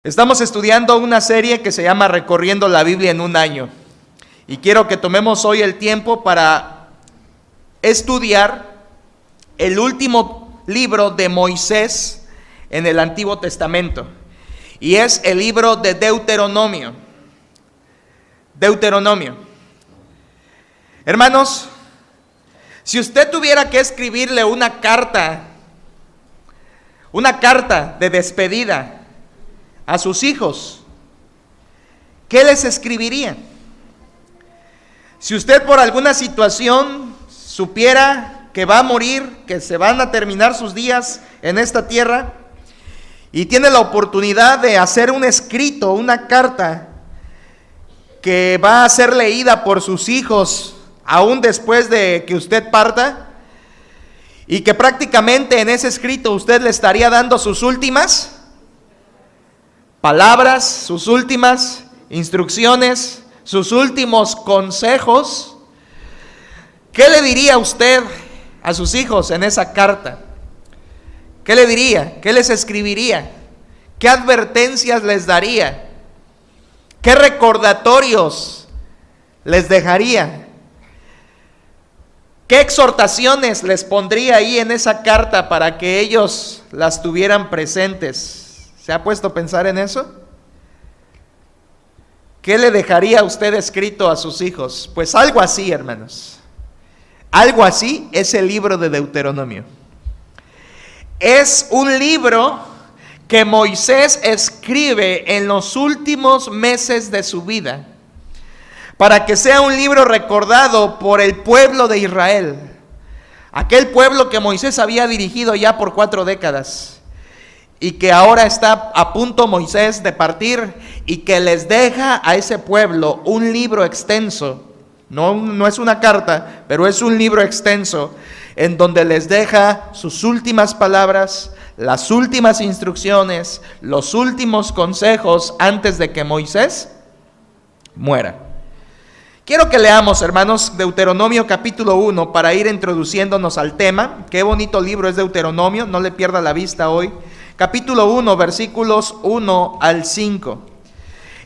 Estamos estudiando una serie que se llama Recorriendo la Biblia en un año. Y quiero que tomemos hoy el tiempo para estudiar el último libro de Moisés en el Antiguo Testamento. Y es el libro de Deuteronomio. Deuteronomio. Hermanos, si usted tuviera que escribirle una carta de despedida a sus hijos, ¿qué les escribiría? Si usted por alguna situación supiera que va a morir, que se van a terminar sus días en esta tierra, y tiene la oportunidad de hacer un escrito, una carta, que va a ser leída por sus hijos aún después de que usted parta, y que prácticamente en ese escrito usted le estaría dando sus últimas palabras, sus últimas instrucciones, sus últimos consejos, ¿qué le diría usted a sus hijos en esa carta? ¿Qué le diría? ¿Qué les escribiría? ¿Qué advertencias les daría? ¿Qué recordatorios les dejaría? ¿Qué exhortaciones les pondría ahí en esa carta para que ellos las tuvieran presentes? ¿Se ha puesto a pensar en eso? ¿Qué le dejaría usted escrito a sus hijos? Pues algo así, hermanos. Algo así es el libro de Deuteronomio. Es un libro que Moisés escribe en los últimos meses de su vida, para que sea un libro recordado por el pueblo de Israel, aquel pueblo que Moisés había dirigido ya por 4 décadas. Y que ahora está a punto Moisés de partir, y que les deja a ese pueblo un libro extenso. No es una carta, pero es un libro extenso, en donde les deja sus últimas palabras, las últimas instrucciones, los últimos consejos antes de que Moisés muera. Quiero que leamos, hermanos, Deuteronomio capítulo 1 para ir introduciéndonos al tema. Qué bonito libro es Deuteronomio, no le pierda la vista hoy. Capítulo 1, versículos 1 al 5.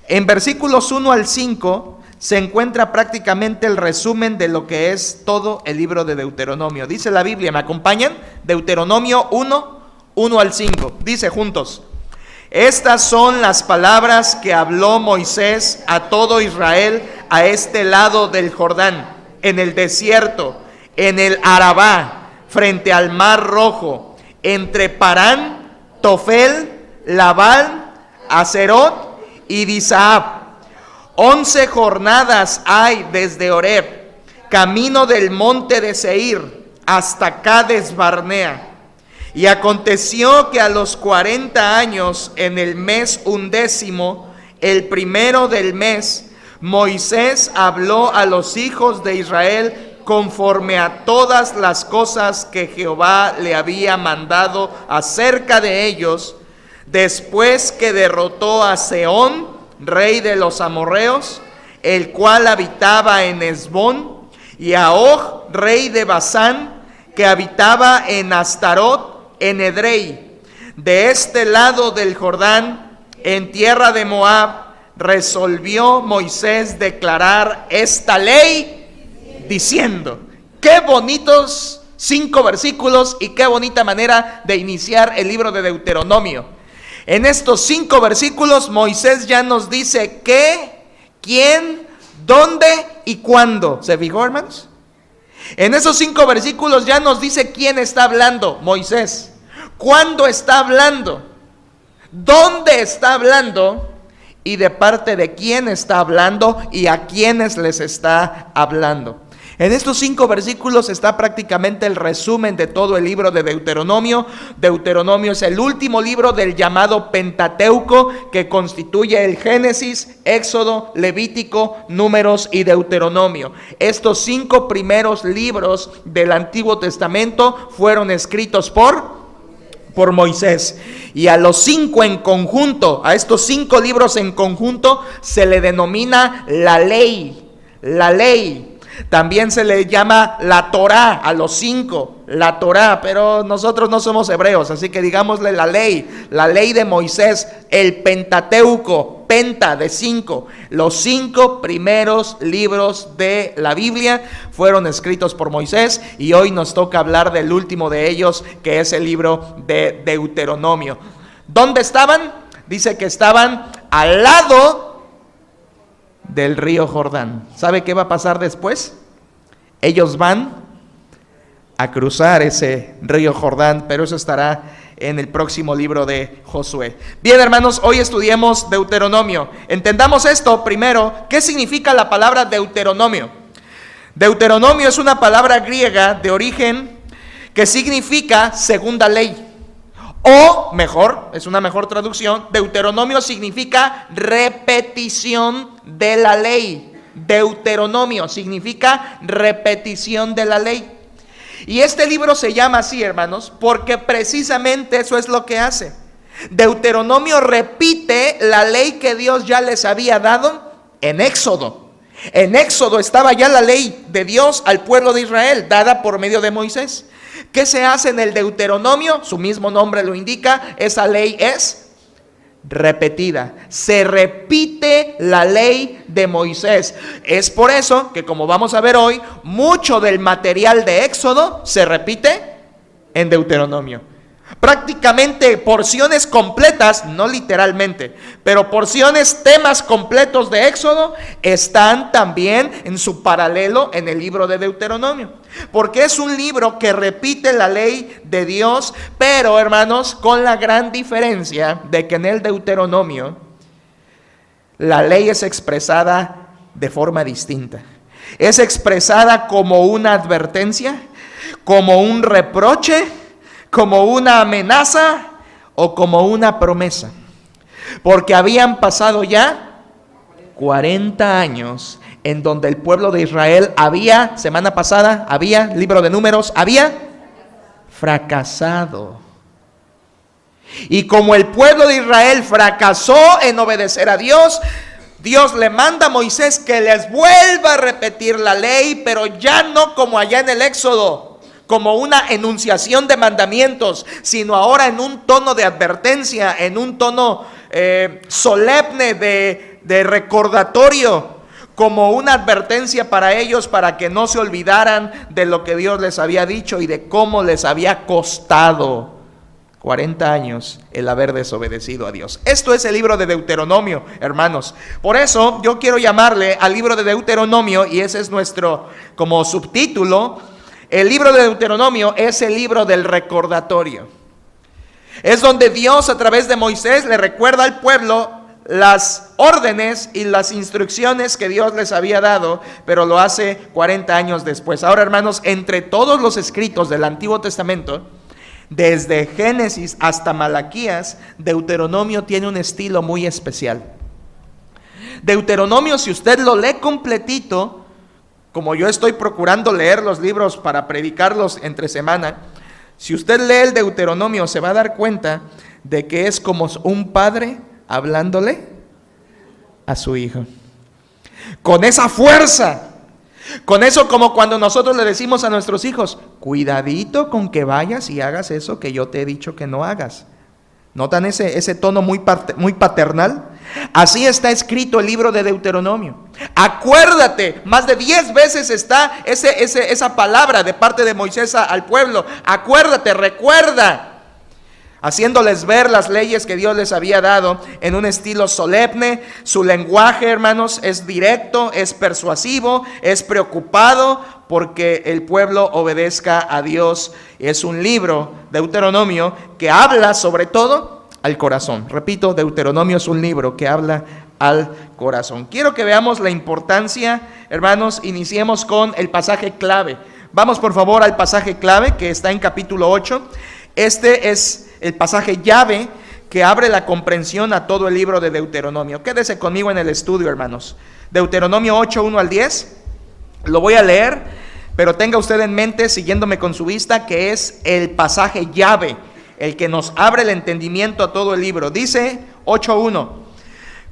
En versículos 1 al 5 se encuentra prácticamente el resumen de lo que es todo el libro de Deuteronomio. Dice la Biblia, ¿me acompañan? Deuteronomio 1, 1 al 5. Dice juntos: estas son las palabras que habló Moisés a todo Israel a este lado del Jordán, en el desierto, en el Arabá, frente al Mar Rojo, entre Parán, Tofel, Labán, Aserot y Disaab. 11 jornadas hay desde Horeb, camino del monte de Seir, hasta Cades Barnea. Y aconteció que a los 40 años, en el mes 11, el primero del mes, Moisés habló a los hijos de Israel conforme a todas las cosas que Jehová le había mandado acerca de ellos, después que derrotó a Sehón, rey de los amorreos, el cual habitaba en Hesbón, y a Og, rey de Basán, que habitaba en Astarot, en Edrei. De este lado del Jordán, en tierra de Moab, resolvió Moisés declarar esta ley, diciendo. Qué bonitos 5 versículos y qué bonita manera de iniciar el libro de Deuteronomio. En estos 5 versículos Moisés ya nos dice qué, quién, dónde y cuándo. ¿Se fijó, hermanos? En esos 5 versículos ya nos dice quién está hablando, Moisés. ¿Cuándo está hablando? ¿Dónde está hablando? Y de parte de quién está hablando y a quiénes les está hablando. En estos 5 versículos está prácticamente el resumen de todo el libro de Deuteronomio. Deuteronomio es el último libro del llamado Pentateuco, que constituye el Génesis, Éxodo, Levítico, Números y Deuteronomio. Estos 5 primeros libros del Antiguo Testamento fueron escritos por Moisés. Y a los 5 en conjunto, a estos 5 libros en conjunto, se le denomina la ley. La ley. También se le llama la Torá a los 5, la Torá, pero nosotros no somos hebreos, así que digámosle la ley de Moisés, el Pentateuco, penta de 5. Los 5 primeros libros de la Biblia fueron escritos por Moisés y hoy nos toca hablar del último de ellos, que es el libro de Deuteronomio. ¿Dónde estaban? Dice que estaban al lado del río Jordán. ¿Sabe qué va a pasar después? Ellos van a cruzar ese río Jordán, pero eso estará en el próximo libro de Josué. Bien, hermanos, hoy estudiemos Deuteronomio. Entendamos esto primero. ¿Qué significa la palabra Deuteronomio? Deuteronomio es una palabra griega de origen que significa segunda ley. O mejor, es una mejor traducción, Deuteronomio significa repetición de la ley. Deuteronomio significa repetición de la ley. Y este libro se llama así, hermanos, porque precisamente eso es lo que hace. Deuteronomio repite la ley que Dios ya les había dado en Éxodo. En Éxodo estaba ya la ley de Dios al pueblo de Israel, dada por medio de Moisés. ¿Qué se hace en el Deuteronomio? Su mismo nombre lo indica, esa ley es repetida. Se repite la ley de Moisés. Es por eso que, como vamos a ver hoy, mucho del material de Éxodo se repite en Deuteronomio. Prácticamente porciones completas, no literalmente, pero porciones, temas completos de Éxodo están también en su paralelo en el libro de Deuteronomio. Porque es un libro que repite la ley de Dios, pero, hermanos, con la gran diferencia de que en el Deuteronomio la ley es expresada de forma distinta. Es expresada como una advertencia, como un reproche, como una amenaza o como una promesa. Porque habían pasado ya 40 años en donde el pueblo de Israel semana pasada, libro de Números, había fracasado. Y como el pueblo de Israel fracasó en obedecer a Dios, Dios le manda a Moisés que les vuelva a repetir la ley, pero ya no como allá en el Éxodo, como una enunciación de mandamientos, sino ahora en un tono de advertencia, en un tono solemne de recordatorio, como una advertencia para ellos, para que no se olvidaran de lo que Dios les había dicho y de cómo les había costado 40 años el haber desobedecido a Dios. Esto es el libro de Deuteronomio, hermanos. Por eso yo quiero llamarle al libro de Deuteronomio, y ese es nuestro como subtítulo. El libro de Deuteronomio es el libro del recordatorio. Es donde Dios, a través de Moisés, le recuerda al pueblo las órdenes y las instrucciones que Dios les había dado, pero lo hace 40 años después. Ahora, hermanos, entre todos los escritos del Antiguo Testamento, desde Génesis hasta Malaquías, Deuteronomio tiene un estilo muy especial. Deuteronomio, si usted lo lee completito, como yo estoy procurando leer los libros para predicarlos entre semana, si usted lee el Deuteronomio se va a dar cuenta de que es como un padre hablándole a su hijo. Con esa fuerza, con eso, como cuando nosotros le decimos a nuestros hijos: cuidadito con que vayas y hagas eso que yo te he dicho que no hagas. ¿Notan ese tono muy paternal? Así está escrito el libro de Deuteronomio. Acuérdate, más de 10 veces está esa palabra de parte de Moisés al pueblo. Acuérdate, recuerda, haciéndoles ver las leyes que Dios les había dado en un estilo solemne. Su lenguaje, hermanos, es directo, es persuasivo, es preocupado porque el pueblo obedezca a Dios. Es un libro, Deuteronomio, que habla sobre todo al corazón. Repito, Deuteronomio es un libro que habla al corazón. Quiero que veamos la importancia, hermanos. Iniciemos con el pasaje clave. Vamos por favor al pasaje clave que está en capítulo 8. Este es el pasaje llave que abre la comprensión a todo el libro de Deuteronomio. Quédese conmigo en el estudio, hermanos. Deuteronomio 8, 1 al 10. Lo voy a leer, pero tenga usted en mente, siguiéndome con su vista, que es el pasaje llave, el que nos abre el entendimiento a todo el libro. Dice 8:1: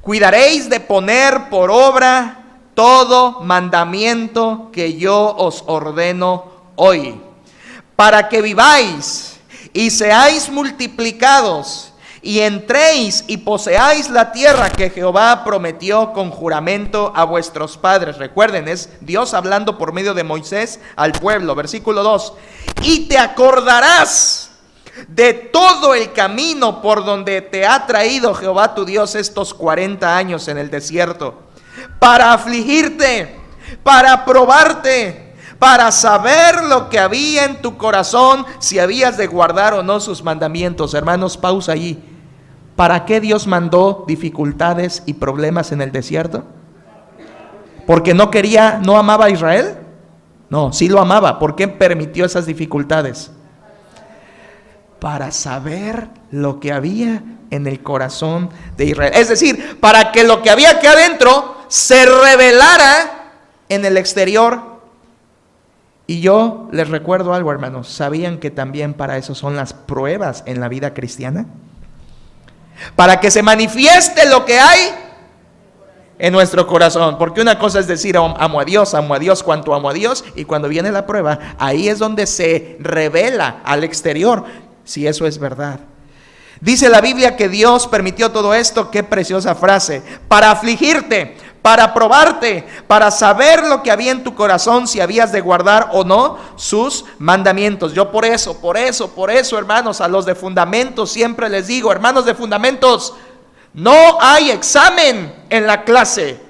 cuidaréis de poner por obra todo mandamiento que yo os ordeno hoy, para que viváis y seáis multiplicados, y entréis y poseáis la tierra que Jehová prometió con juramento a vuestros padres. Recuerden, es Dios hablando por medio de Moisés al pueblo. Versículo 2. Y te acordarás de todo el camino por donde te ha traído Jehová tu Dios estos 40 años en el desierto, para afligirte, para probarte, para saber lo que había en tu corazón, si habías de guardar o no sus mandamientos. Hermanos, pausa allí. ¿Para qué Dios mandó dificultades y problemas en el desierto? ¿Porque no amaba a Israel? No, sí lo amaba. ¿Por qué permitió esas dificultades? Para saber lo que había en el corazón de Israel. Es decir, para que lo que había aquí adentro se revelara en el exterior. Y yo les recuerdo algo, hermanos. ¿Sabían que también para eso son las pruebas en la vida cristiana? Para que se manifieste lo que hay en nuestro corazón. Porque una cosa es decir, amo a Dios cuanto amo a Dios. Y cuando viene la prueba, ahí es donde se revela al exterior si eso es verdad. Dice la Biblia que Dios permitió todo esto. Qué preciosa frase. Para afligirte, para probarte, para saber lo que había en tu corazón, si habías de guardar o no sus mandamientos. Yo por eso, hermanos, a los de fundamentos siempre les digo, hermanos de fundamentos, no hay examen en la clase.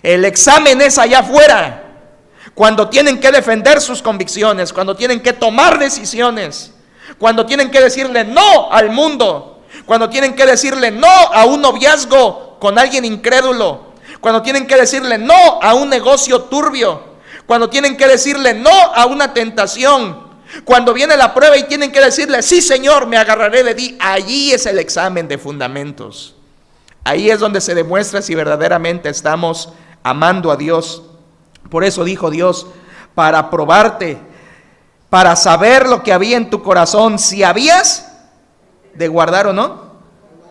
El examen es allá afuera, cuando tienen que defender sus convicciones, cuando tienen que tomar decisiones, cuando tienen que decirle no al mundo, cuando tienen que decirle no a un noviazgo con alguien incrédulo, cuando tienen que decirle no a un negocio turbio, cuando tienen que decirle no a una tentación, cuando viene la prueba y tienen que decirle sí, Señor, me agarraré de ti. Allí es el examen de fundamentos. Ahí es donde se demuestra si verdaderamente estamos amando a Dios. Por eso dijo Dios, para probarte, para saber lo que había en tu corazón, si habías de guardar o no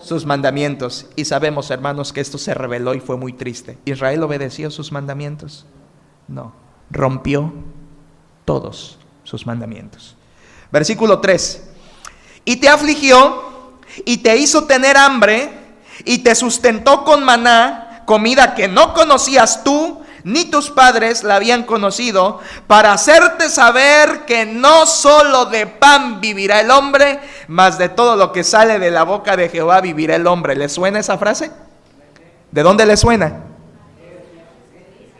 sus mandamientos. Y sabemos, hermanos, que esto se reveló y fue muy triste. ¿Israel obedeció sus mandamientos? No, rompió todos sus mandamientos. Versículo 3. Y te afligió y te hizo tener hambre y te sustentó con maná, comida que no conocías tú ni tus padres la habían conocido, para hacerte saber que no solo de pan vivirá el hombre, mas de todo lo que sale de la boca de Jehová vivirá el hombre. ¿Le suena esa frase? ¿De dónde le suena?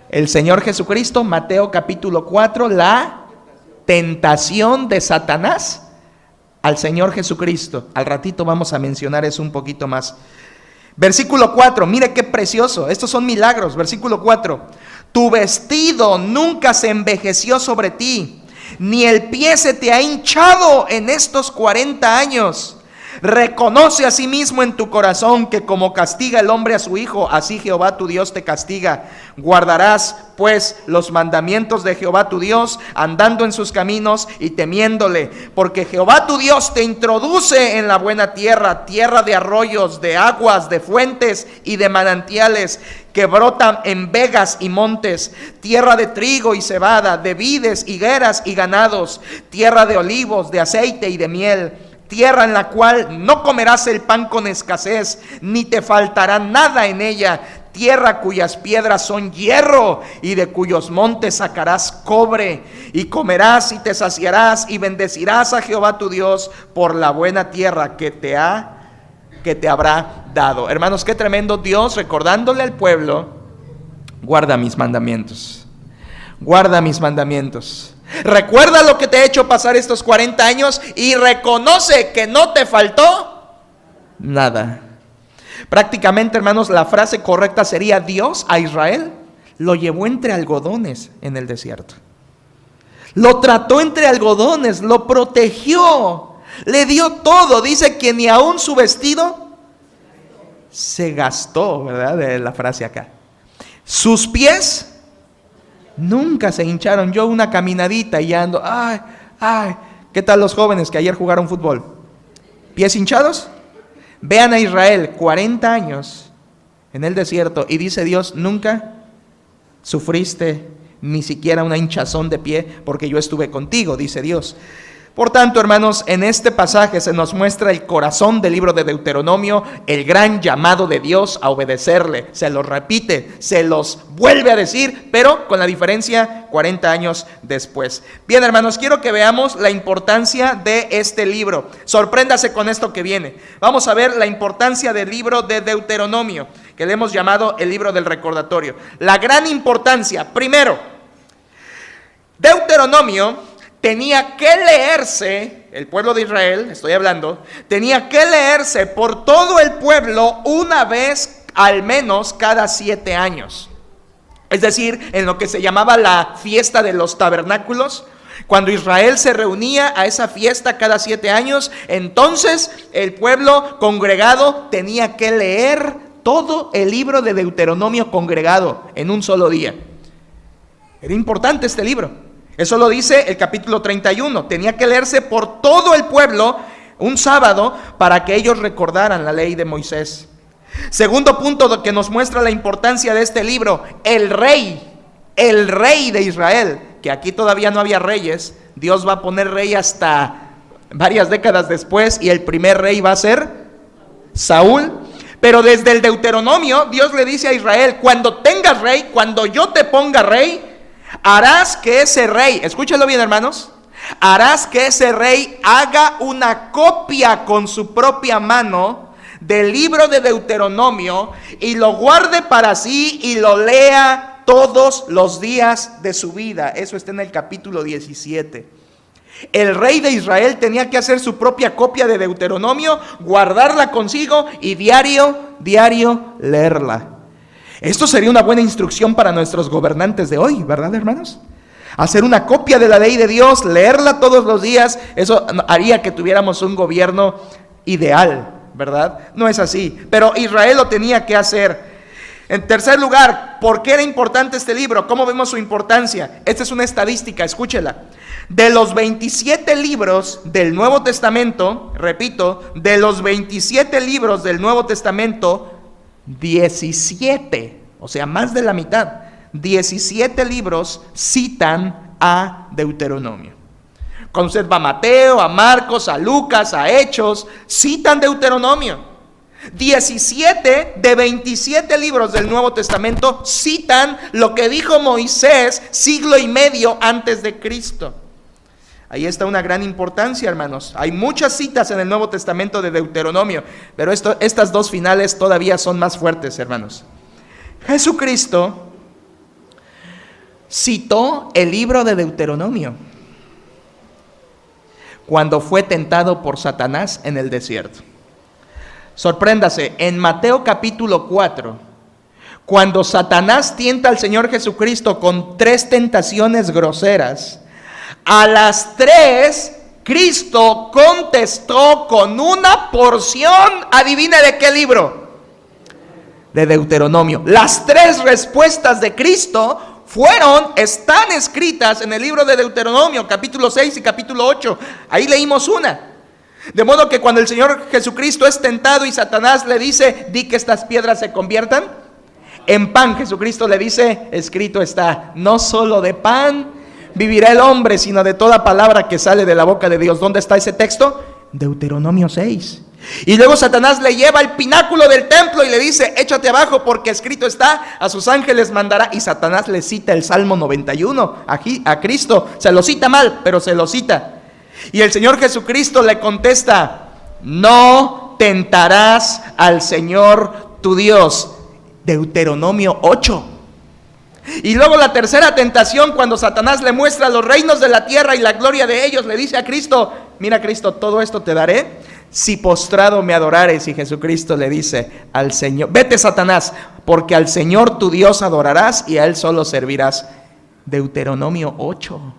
El Señor Jesucristo, Mateo capítulo 4, la tentación de Satanás al Señor Jesucristo. Al ratito vamos a mencionar eso un poquito más. Versículo 4, mire qué precioso, estos son milagros. Versículo 4, tu vestido nunca se envejeció sobre ti, ni el pie se te ha hinchado en estos 40 años. Reconoce a sí mismo en tu corazón que como castiga el hombre a su hijo, así Jehová tu Dios te castiga. Guardarás pues los mandamientos de Jehová tu Dios, andando en sus caminos y temiéndole, porque Jehová tu Dios te introduce en la buena tierra, tierra de arroyos, de aguas, de fuentes y de manantiales, que brotan en vegas y montes, tierra de trigo y cebada, de vides, higueras y ganados, tierra de olivos, de aceite y de miel, tierra en la cual no comerás el pan con escasez, ni te faltará nada en ella, tierra cuyas piedras son hierro y de cuyos montes sacarás cobre, y comerás y te saciarás y bendecirás a Jehová tu Dios por la buena tierra que te habrá dado. Hermanos, qué tremendo. Dios recordándole al pueblo: guarda mis mandamientos, guarda mis mandamientos. Recuerda lo que te he hecho pasar estos 40 años y reconoce que no te faltó nada. Prácticamente, hermanos, la frase correcta sería: Dios a Israel lo llevó entre algodones en el desierto. Lo trató entre algodones, lo protegió, le dio todo. Dice que ni aún su vestido se gastó, ¿verdad? De la frase acá. Sus pies nunca se hincharon. Yo una caminadita y ya ando, ¿qué tal los jóvenes que ayer jugaron fútbol? ¿Pies hinchados? Vean a Israel, 40 años en el desierto, y dice Dios, nunca sufriste ni siquiera una hinchazón de pie, porque yo estuve contigo, dice Dios. Por tanto, hermanos, en este pasaje se nos muestra el corazón del libro de Deuteronomio, el gran llamado de Dios a obedecerle. Se los repite, se los vuelve a decir, pero con la diferencia 40 años después. Bien, hermanos, quiero que veamos la importancia de este libro. Sorpréndase con esto que viene. Vamos a ver la importancia del libro de Deuteronomio, que le hemos llamado el libro del recordatorio. La gran importancia, primero, Deuteronomio tenía que leerse, el pueblo de Israel, estoy hablando, tenía que leerse por todo el pueblo una vez al menos cada 7 años. Es decir, en lo que se llamaba la fiesta de los tabernáculos. Cuando Israel se reunía a esa fiesta cada 7 años, entonces el pueblo congregado tenía que leer todo el libro de Deuteronomio congregado en un solo día. Era importante este libro. Eso lo dice el capítulo 31. Tenía que leerse por todo el pueblo un sábado para que ellos recordaran la ley de Moisés. Segundo punto que nos muestra la importancia de este libro: el rey de Israel, que aquí todavía no había reyes. Dios va a poner rey hasta varias décadas después, y el primer rey va a ser Saúl. Pero desde el Deuteronomio, Dios le dice a Israel: cuando tengas rey, cuando yo te ponga rey, harás que ese rey, escúchalo bien, hermanos, harás que ese rey haga una copia con su propia mano del libro de Deuteronomio y lo guarde para sí y lo lea todos los días de su vida. Eso está en el capítulo 17. El rey de Israel tenía que hacer su propia copia de Deuteronomio, guardarla consigo y diario leerla. Esto sería una buena instrucción para nuestros gobernantes de hoy, ¿verdad, hermanos? Hacer una copia de la ley de Dios, leerla todos los días. Eso haría que tuviéramos un gobierno ideal, ¿verdad? No es así, pero Israel lo tenía que hacer. En tercer lugar, ¿por qué era importante este libro? ¿Cómo vemos su importancia? Esta es una estadística, escúchela. De los 27 libros del Nuevo Testamento, repito, de los 27 libros del Nuevo Testamento, 17, o sea, más de la mitad, 17 libros citan a Deuteronomio. Cuando usted va a Mateo, a Marcos, a Lucas, a Hechos, citan Deuteronomio. 17 de 27 libros del Nuevo Testamento citan lo que dijo Moisés siglo y medio antes de Cristo. Ahí está una gran importancia, hermanos. Hay muchas citas en el Nuevo Testamento de Deuteronomio, pero estas dos finales todavía son más fuertes, hermanos. Jesucristo citó el libro de Deuteronomio cuando fue tentado por Satanás en el desierto. Sorpréndase, en Mateo capítulo 4, cuando Satanás tienta al Señor Jesucristo con 3 tentaciones groseras, a las 3, Cristo contestó con una porción, adivina de qué libro, de Deuteronomio. Las 3 respuestas de Cristo están escritas en el libro de Deuteronomio, capítulo 6 y capítulo 8. Ahí leímos una. De modo que cuando el Señor Jesucristo es tentado y Satanás le dice: di que estas piedras se conviertan en pan, Jesucristo le dice: escrito está, no solo de pan vivirá el hombre, sino de toda palabra que sale de la boca de Dios. ¿Dónde está ese texto? Deuteronomio 6. Y luego Satanás le lleva al pináculo del templo y le dice: échate abajo, porque escrito está, a sus ángeles mandará. Y Satanás le cita el Salmo 91 a Cristo. Se lo cita mal, pero se lo cita. Y el Señor Jesucristo le contesta: no tentarás al Señor tu Dios. Deuteronomio 8. Y luego la tercera tentación, cuando Satanás le muestra los reinos de la tierra y la gloria de ellos, le dice a Cristo: mira, Cristo, todo esto te daré si postrado me adorares. Y Jesucristo le dice al Señor: vete, Satanás, porque al Señor tu Dios adorarás y a Él solo servirás. Deuteronomio 8.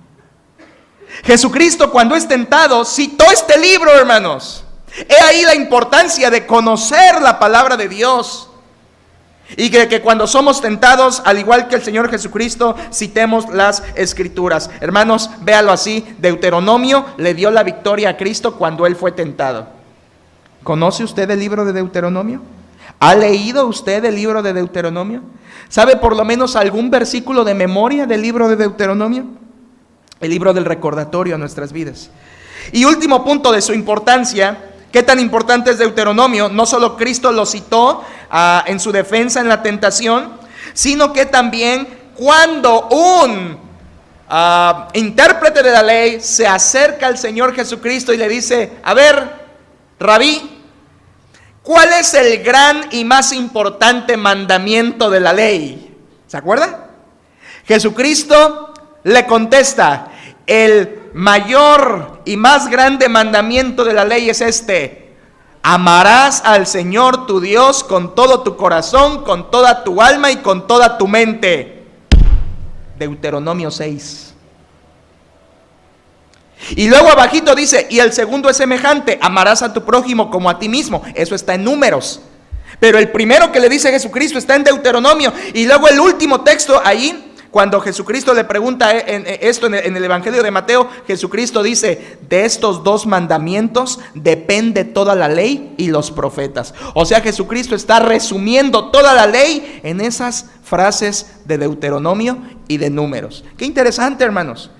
Jesucristo, cuando es tentado, citó este libro, hermanos. He ahí la importancia de conocer la palabra de Dios. Y que cuando somos tentados, al igual que el Señor Jesucristo, citemos las Escrituras. Hermanos, véalo así: Deuteronomio le dio la victoria a Cristo cuando Él fue tentado. ¿Conoce usted el libro de Deuteronomio? ¿Ha leído usted el libro de Deuteronomio? ¿Sabe por lo menos algún versículo de memoria del libro de Deuteronomio? El libro del recordatorio a nuestras vidas. Y último punto de su importancia, ¿qué tan importante es Deuteronomio? No solo Cristo lo citó en su defensa en la tentación, sino que también cuando un intérprete de la ley se acerca al Señor Jesucristo y le dice: a ver, Rabí, ¿cuál es el gran y más importante mandamiento de la ley? ¿Se acuerda? Jesucristo le contesta: el mayor y más grande mandamiento de la ley es este: amarás al Señor tu Dios con todo tu corazón, con toda tu alma y con toda tu mente. Deuteronomio 6. Y luego abajito dice: y el segundo es semejante: amarás a tu prójimo como a ti mismo. Eso está en Números. Pero el primero que le dice Jesucristo está en Deuteronomio. Y luego el último texto ahí, cuando Jesucristo le pregunta esto en el Evangelio de Mateo, Jesucristo dice: de estos dos mandamientos depende toda la ley y los profetas. O sea, Jesucristo está resumiendo toda la ley en esas frases de Deuteronomio y de Números. Qué interesante, hermanos.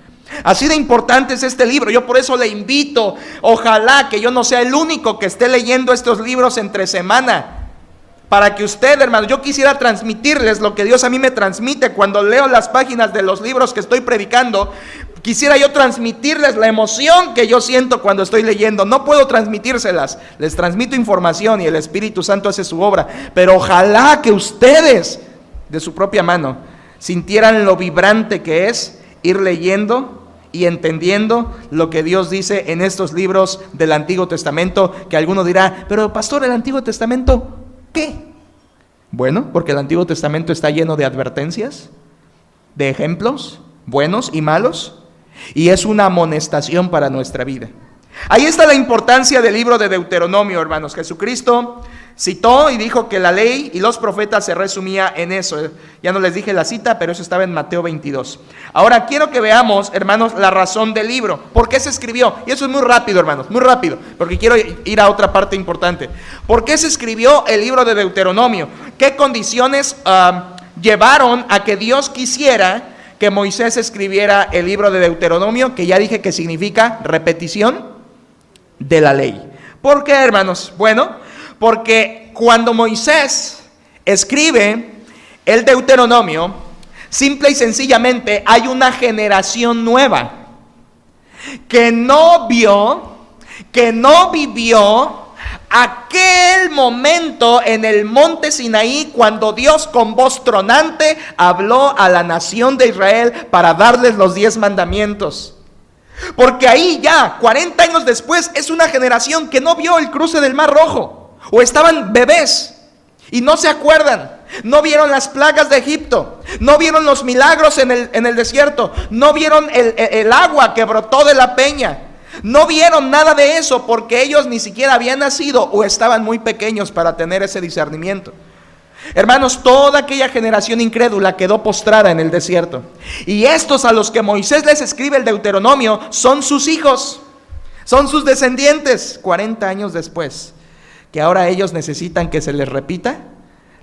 Así de importante es este libro. Yo por eso le invito, ojalá que yo no sea el único que esté leyendo estos libros entre semana, para que usted, hermano, yo quisiera transmitirles lo que Dios a mí me transmite cuando leo las páginas de los libros que estoy predicando. Quisiera yo transmitirles la emoción que yo siento cuando estoy leyendo. No puedo transmitírselas, les transmito información y el Espíritu Santo hace su obra. Pero ojalá que ustedes, de su propia mano, sintieran lo vibrante que es ir leyendo y entendiendo lo que Dios dice en estos libros del Antiguo Testamento, que alguno dirá: pero pastor, ¿el Antiguo Testamento qué? Bueno, porque el Antiguo Testamento está lleno de advertencias, de ejemplos buenos y malos, y es una amonestación para nuestra vida. Ahí está la importancia del libro de Deuteronomio, hermanos. Jesucristo citó y dijo que la ley y los profetas se resumía en eso. Ya no les dije la cita, pero eso estaba en Mateo 22. Ahora quiero que veamos, hermanos, la razón del libro. ¿Por qué se escribió? Y eso es muy rápido, hermanos, muy rápido, porque quiero ir a otra parte importante. ¿Por qué se escribió el libro de Deuteronomio? ¿Qué condiciones llevaron a que Dios quisiera que Moisés escribiera el libro de Deuteronomio, que ya dije que significa repetición de la ley? ¿Por qué, hermanos? Bueno, porque cuando Moisés escribe el Deuteronomio, simple y sencillamente hay una generación nueva que no vio, que no vivió aquel momento en el monte Sinaí, cuando Dios con voz tronante habló a la nación de Israel para darles los 10 mandamientos. Porque ahí ya, 40 años después, es una generación que no vio el cruce del Mar Rojo, o estaban bebés y no se acuerdan. No vieron las plagas de Egipto, no vieron los milagros en el desierto, no vieron el agua que brotó de la peña, no vieron nada de eso, porque ellos ni siquiera habían nacido o estaban muy pequeños para tener ese discernimiento. Hermanos, toda aquella generación incrédula quedó postrada en el desierto. Y estos a los que Moisés les escribe el Deuteronomio son sus hijos, son sus descendientes, 40 años después, que ahora ellos necesitan que se les repita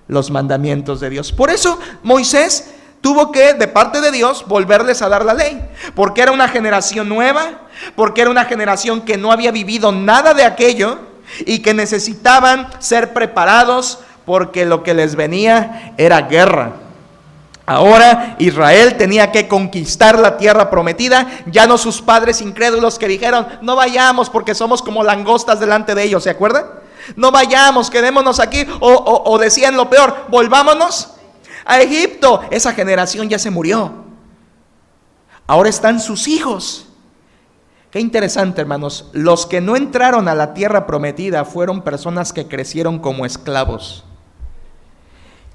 los mandamientos de Dios. Por eso Moisés tuvo que, de parte de Dios, volverles a dar la ley, porque era una generación nueva, porque era una generación que no había vivido nada de aquello y que necesitaban ser preparados, porque lo que les venía era guerra. Ahora Israel tenía que conquistar la tierra prometida, ya no sus padres incrédulos que dijeron: no vayamos porque somos como langostas delante de ellos, ¿se acuerdan? No vayamos, quedémonos aquí, o decían lo peor: volvámonos a Egipto. Esa generación ya se murió. Ahora están sus hijos. Qué interesante, hermanos. Los que no entraron a la tierra prometida fueron personas que crecieron como esclavos.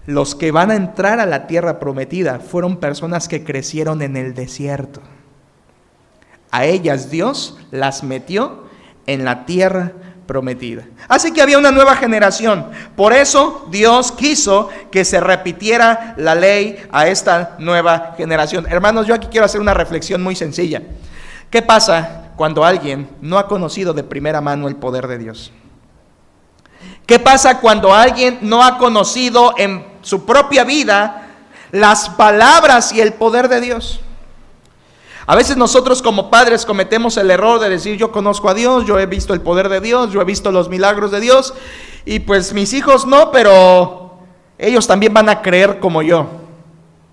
Los que van a entrar a la tierra prometida fueron personas que crecieron en el desierto. A ellas Dios las metió en la tierra prometida. Así que había una nueva generación. Por eso Dios quiso que se repitiera la ley a esta nueva generación. Hermanos, yo aquí quiero hacer una reflexión muy sencilla. ¿Qué pasa cuando alguien no ha conocido de primera mano el poder de Dios? ¿Qué pasa cuando alguien no ha conocido en su propia vida las palabras y el poder de Dios. A veces nosotros como padres cometemos el error de decir: yo conozco a Dios, yo he visto el poder de Dios, yo he visto los milagros de Dios, y pues mis hijos no, pero ellos también van a creer como yo.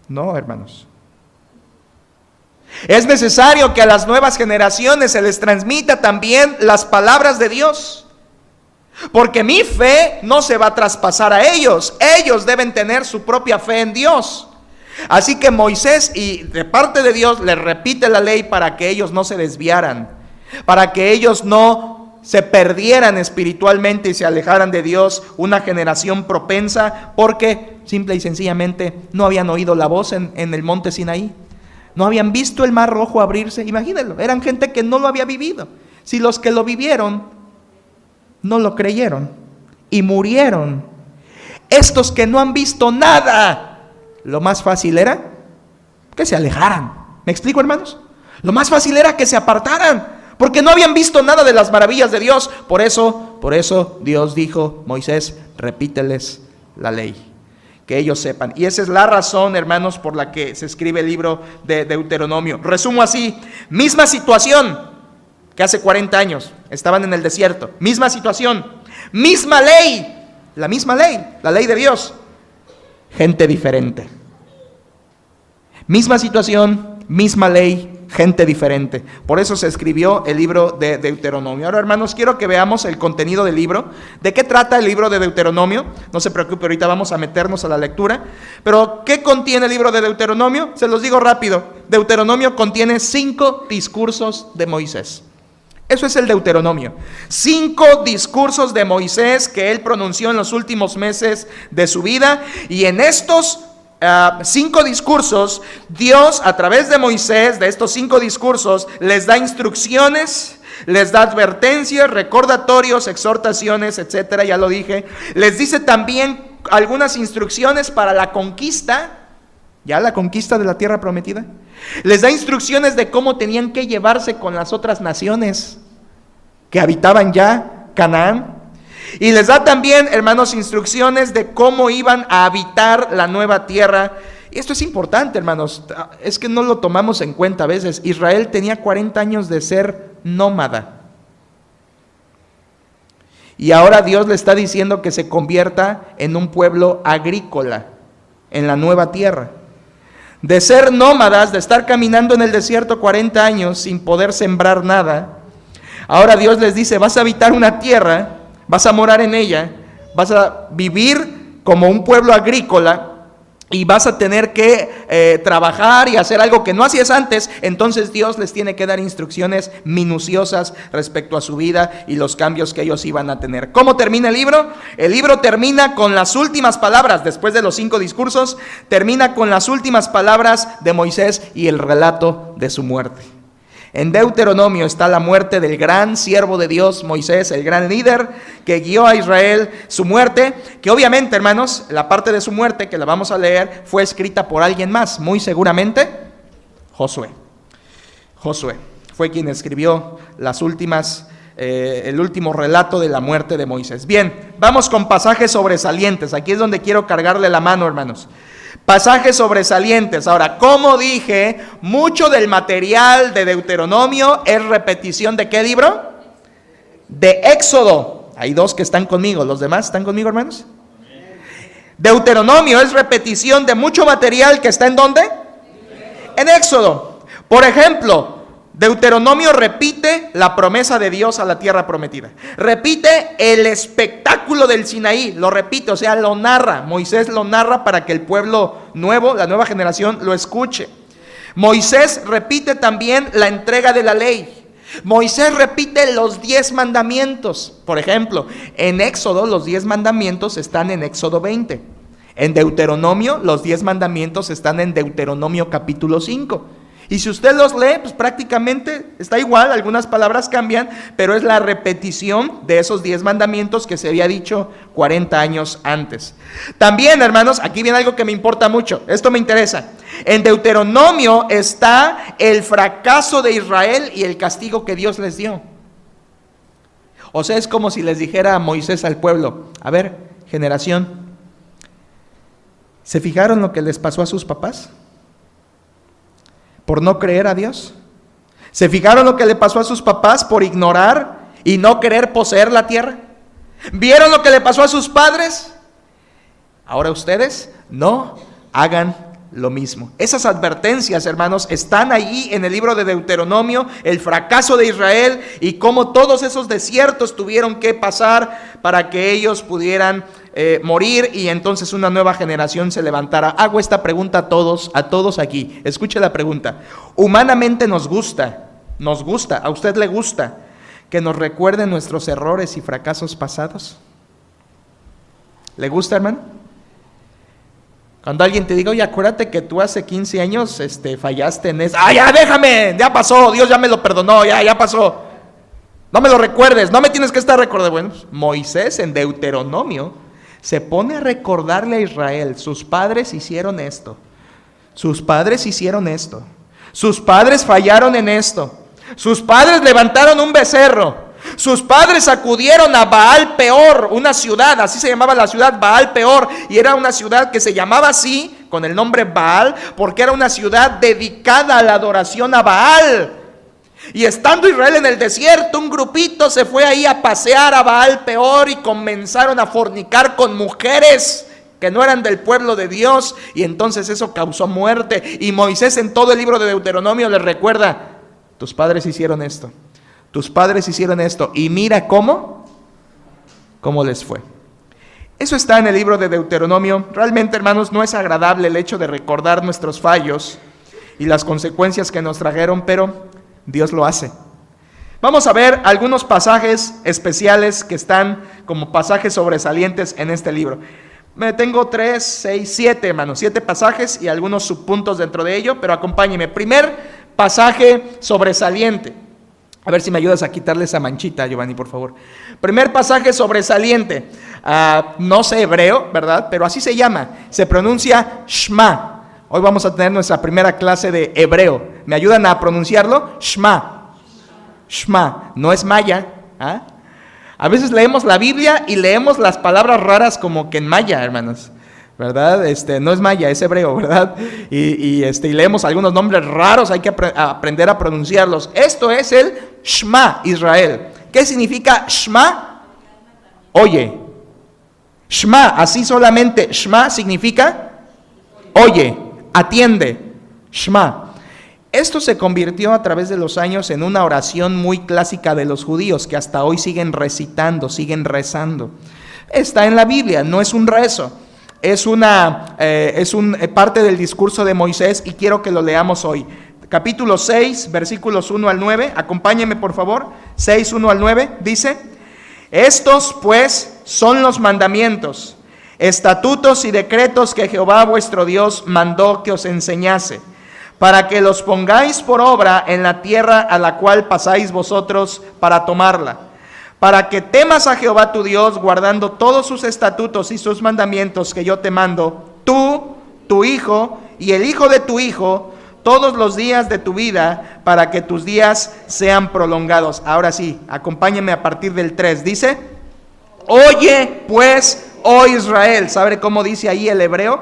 No, hermanos. Es necesario que a las nuevas generaciones se les transmita también las palabras de Dios, porque mi fe no se va a traspasar a ellos. Ellos deben tener su propia fe en Dios. Así que Moisés, y de parte de Dios, les repite la ley para que ellos no se desviaran, para que ellos no se perdieran espiritualmente y se alejaran de Dios, una generación propensa, porque simple y sencillamente no habían oído la voz en el monte Sinaí, no habían visto el mar rojo abrirse. Imagínenlo, eran gente que no lo había vivido. Si los que lo vivieron no lo creyeron y murieron, estos que no han visto nada, lo más fácil era que se alejaran. ¿Me explico, hermanos? Lo más fácil era que se apartaran, porque no habían visto nada de las maravillas de Dios. Por eso Dios dijo: Moisés, repíteles la ley, que ellos sepan. Y esa es la razón, hermanos, por la que se escribe el libro de Deuteronomio. Resumo así: misma situación que hace 40 años, estaban en el desierto, misma situación, misma ley, la misma ley, la ley de Dios, gente diferente. Misma situación, misma ley, gente diferente. Por eso se escribió el libro de Deuteronomio. Ahora, hermanos, quiero que veamos el contenido del libro. ¿De qué trata el libro de Deuteronomio? No se preocupe, ahorita vamos a meternos a la lectura. Pero, ¿qué contiene el libro de Deuteronomio? Se los digo rápido. Deuteronomio contiene 5 discursos de Moisés. Eso es el Deuteronomio. 5 discursos de Moisés que él pronunció en los últimos meses de su vida. Y en estos 5 discursos, Dios, a través de Moisés, de estos 5 discursos, les da instrucciones, les da advertencias, recordatorios, exhortaciones, etcétera. Ya lo dije. Les dice también algunas instrucciones para la conquista, ya la conquista de la tierra prometida. Les da instrucciones de cómo tenían que llevarse con las otras naciones que habitaban ya Canaán. Y les da también, hermanos, instrucciones de cómo iban a habitar la nueva tierra. Y esto es importante, hermanos. Es que no lo tomamos en cuenta a veces. Israel tenía 40 años de ser nómada. Y ahora Dios le está diciendo que se convierta en un pueblo agrícola en la nueva tierra. De ser nómadas, de estar caminando en el desierto 40 años sin poder sembrar nada, ahora Dios les dice: vas a habitar una tierra, vas a morar en ella, vas a vivir como un pueblo agrícola y vas a tener que trabajar y hacer algo que no hacías antes. Entonces Dios les tiene que dar instrucciones minuciosas respecto a su vida y los cambios que ellos iban a tener. ¿Cómo termina el libro? El libro termina con las últimas palabras, después de los 5 discursos, termina con las últimas palabras de Moisés y el relato de su muerte. En Deuteronomio está la muerte del gran siervo de Dios, Moisés, el gran líder que guió a Israel, su muerte, que obviamente, hermanos, la parte de su muerte que la vamos a leer fue escrita por alguien más, muy seguramente Josué. Josué fue quien escribió el último relato de la muerte de Moisés. Bien, vamos con pasajes sobresalientes. Aquí es donde quiero cargarle la mano, hermanos. Pasajes sobresalientes. Ahora, como dije, mucho del material de Deuteronomio es repetición ¿de qué libro? De Éxodo. Hay 2 que están conmigo. ¿Los demás están conmigo, hermanos? Deuteronomio es repetición de mucho material que está ¿en dónde? En Éxodo. Por ejemplo, Deuteronomio repite la promesa de Dios a la tierra prometida. Repite el espectáculo del Sinaí, lo repite, o sea, lo narra. Moisés lo narra para que el pueblo nuevo, la nueva generación, lo escuche. Moisés repite también la entrega de la ley. Moisés repite los 10 mandamientos. Por ejemplo, en Éxodo los 10 mandamientos están en Éxodo 20. En Deuteronomio los 10 mandamientos están en Deuteronomio capítulo 5. Y si usted los lee, pues prácticamente está igual, algunas palabras cambian, pero es la repetición de esos 10 mandamientos que se había dicho 40 años antes. También, hermanos, aquí viene algo que me importa mucho, esto me interesa. En Deuteronomio está el fracaso de Israel y el castigo que Dios les dio. O sea, es como si les dijera a Moisés al pueblo: a ver, generación, ¿Se fijaron lo que les pasó a sus papás? Por no creer a Dios. ¿Se fijaron lo que le pasó a sus papás por ignorar y no querer poseer la tierra? ¿Vieron lo que le pasó a sus padres? Ahora ustedes no hagan lo mismo. Esas advertencias, hermanos, están allí en el libro de Deuteronomio, el fracaso de Israel y cómo todos esos desiertos tuvieron que pasar para que ellos pudieran morir y entonces una nueva generación se levantara. Hago esta pregunta a todos aquí. Escuche la pregunta. Humanamente nos gusta, ¿a usted le gusta que nos recuerden nuestros errores y fracasos pasados? ¿Le gusta, hermano? Cuando alguien te diga, oye, acuérdate que tú hace 15 años fallaste en eso. ¡Ah, ya, déjame! Ya pasó, Dios ya me lo perdonó, ya pasó. No me lo recuerdes, no me tienes que estar recordando. Bueno, Moisés en Deuteronomio se pone a recordarle a Israel, sus padres hicieron esto, sus padres hicieron esto, sus padres fallaron en esto, sus padres levantaron un becerro, sus padres acudieron a Baal Peor, una ciudad, así se llamaba la ciudad, Baal Peor, y era una ciudad que se llamaba así, con el nombre Baal, porque era una ciudad dedicada a la adoración a Baal. Y estando Israel en el desierto, un grupito se fue ahí a pasear a Baal Peor y comenzaron a fornicar con mujeres que no eran del pueblo de Dios, y entonces eso causó muerte. Y Moisés en todo el libro de Deuteronomio les recuerda, tus padres hicieron esto, tus padres hicieron esto, y mira cómo les fue. Eso está en el libro de Deuteronomio. Realmente, hermanos, no es agradable el hecho de recordar nuestros fallos y las consecuencias que nos trajeron, pero Dios lo hace. Vamos a ver algunos pasajes especiales que están como pasajes sobresalientes en este libro. Tengo 3, 6, 7, hermanos, 7 pasajes y algunos subpuntos dentro de ello, pero acompáñenme. Primer pasaje sobresaliente. A ver si me ayudas a quitarle esa manchita, Giovanni, por favor. Primer pasaje sobresaliente. No sé hebreo, ¿verdad? Pero así se llama. Se pronuncia Shema. Hoy vamos a tener nuestra primera clase de hebreo. ¿Me ayudan a pronunciarlo? Shema. Shema. No es maya. A veces leemos la Biblia y leemos las palabras raras como que en maya, hermanos. ¿Verdad? No es maya, es hebreo, ¿verdad? Y leemos algunos nombres raros, hay que aprender a pronunciarlos. Esto es el Shema Israel. ¿Qué significa Shema? Oye. Shema, así solamente, Shema significa oye, atiende. Shema. Esto se convirtió a través de los años en una oración muy clásica de los judíos que hasta hoy siguen recitando, siguen rezando. Está en la Biblia, no es un rezo. Es parte del discurso de Moisés y quiero que lo leamos hoy. Capítulo 6, versículos 1 al 9. Acompáñenme, por favor. 6, 1 al 9. Dice: estos, pues, son los mandamientos, estatutos y decretos que Jehová vuestro Dios mandó que os enseñase, para que los pongáis por obra en la tierra a la cual pasáis vosotros para tomarla. Para que temas a Jehová tu Dios, guardando todos sus estatutos y sus mandamientos que yo te mando, tú, tu hijo y el hijo de tu hijo, todos los días de tu vida, para que tus días sean prolongados. Ahora sí, acompáñenme a partir del 3. Dice: oye pues, oh Israel. ¿Sabe cómo dice ahí el hebreo?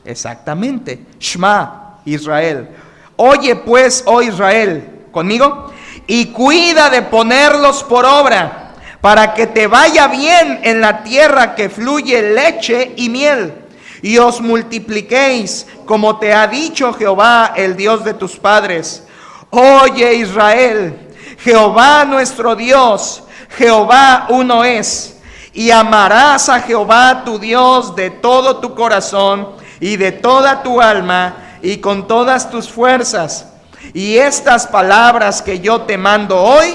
Exactamente, Shema Israel. Oye pues, oh Israel, conmigo, y cuida de ponerlos por obra, para que te vaya bien en la tierra que fluye leche y miel, y os multipliquéis, como te ha dicho Jehová, el Dios de tus padres. Oye Israel, Jehová nuestro Dios, Jehová uno es, y amarás a Jehová tu Dios de todo tu corazón y de toda tu alma y con todas tus fuerzas. Y estas palabras que yo te mando hoy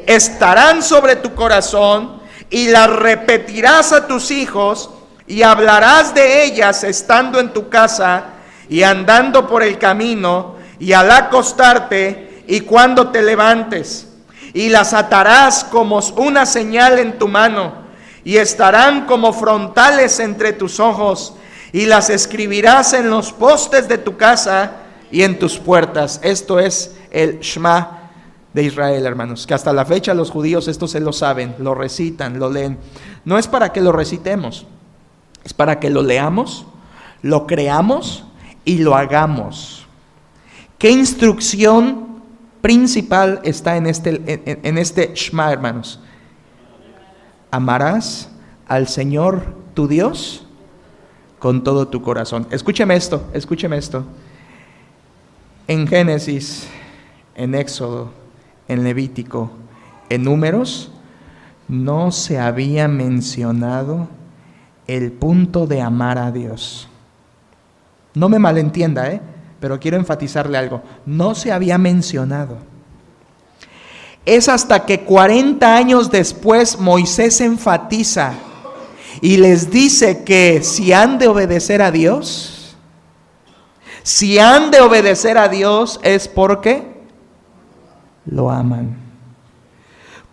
estarán sobre tu corazón, y las repetirás a tus hijos, y hablarás de ellas estando en tu casa y andando por el camino, y al acostarte y cuando te levantes. Y las atarás como una señal en tu mano, y estarán como frontales entre tus ojos, y las escribirás en los postes de tu casa y en tus puertas. Esto es el Shema de Israel, hermanos, que hasta la fecha los judíos esto se lo saben, lo recitan, lo leen. No es para que lo recitemos, es para que lo leamos, lo creamos y lo hagamos. ¿Qué instrucción principal está en este Shema, hermanos? Amarás al Señor tu Dios con todo tu corazón. Escúcheme esto. En Génesis, en Éxodo, en Levítico, en Números, no se había mencionado el punto de amar a Dios. No me malentienda, pero quiero enfatizarle algo. No se había mencionado. Es hasta que 40 años después Moisés enfatiza y les dice que si han de obedecer a Dios, es porque lo aman.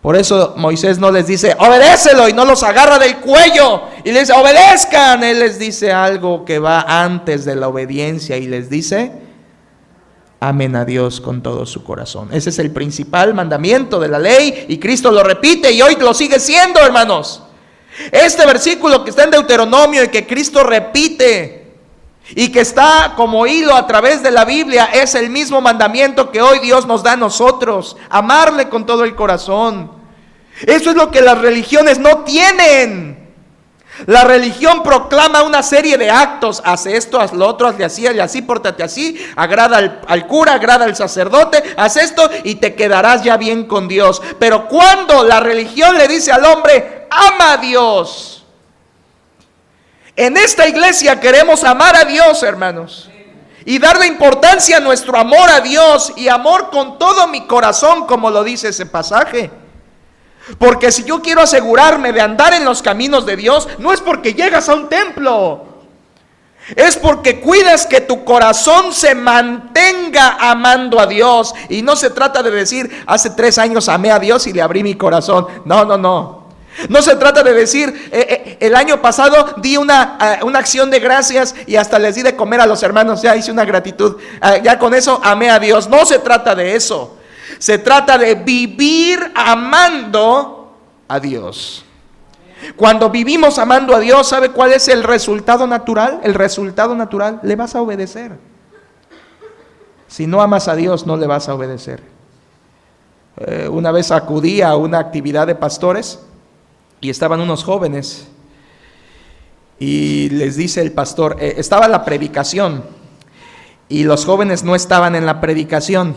Por eso Moisés no les dice, obedécelo, y no los agarra del cuello y les dice, obedezcan. Él les dice algo que va antes de la obediencia y les dice, amen a Dios con todo su corazón. Ese es el principal mandamiento de la ley y Cristo lo repite y hoy lo sigue siendo, hermanos. Este versículo que está en Deuteronomio y que Cristo repite y que está como hilo a través de la Biblia es el mismo mandamiento que hoy Dios nos da a nosotros: amarle con todo el corazón. Eso es lo que las religiones no tienen. La religión proclama una serie de actos: haz esto, haz lo otro, hazle así, pórtate así, agrada al cura, agrada al sacerdote, haz esto y te quedarás ya bien con Dios. Pero cuando la religión le dice al hombre, ama a Dios. En esta iglesia queremos amar a Dios, hermanos, y darle importancia a nuestro amor a Dios, y amor con todo mi corazón, como lo dice ese pasaje. Porque si yo quiero asegurarme de andar en los caminos de Dios, no es porque llegas a un templo, es porque cuidas que tu corazón se mantenga amando a Dios. Y no se trata de decir, hace 3 años amé a Dios y le abrí mi corazón. No. No se trata de decir, el año pasado di una acción de gracias y hasta les di de comer a los hermanos, ya hice una gratitud, ya con eso amé a Dios. No se trata de eso. Se trata de vivir amando a Dios. Cuando vivimos amando a Dios, ¿sabe cuál es el resultado natural? El resultado natural, le vas a obedecer. Si no amas a Dios, no le vas a obedecer. Una vez acudí a una actividad de pastores y estaban unos jóvenes y les dice el pastor, estaba la predicación y los jóvenes no estaban en la predicación,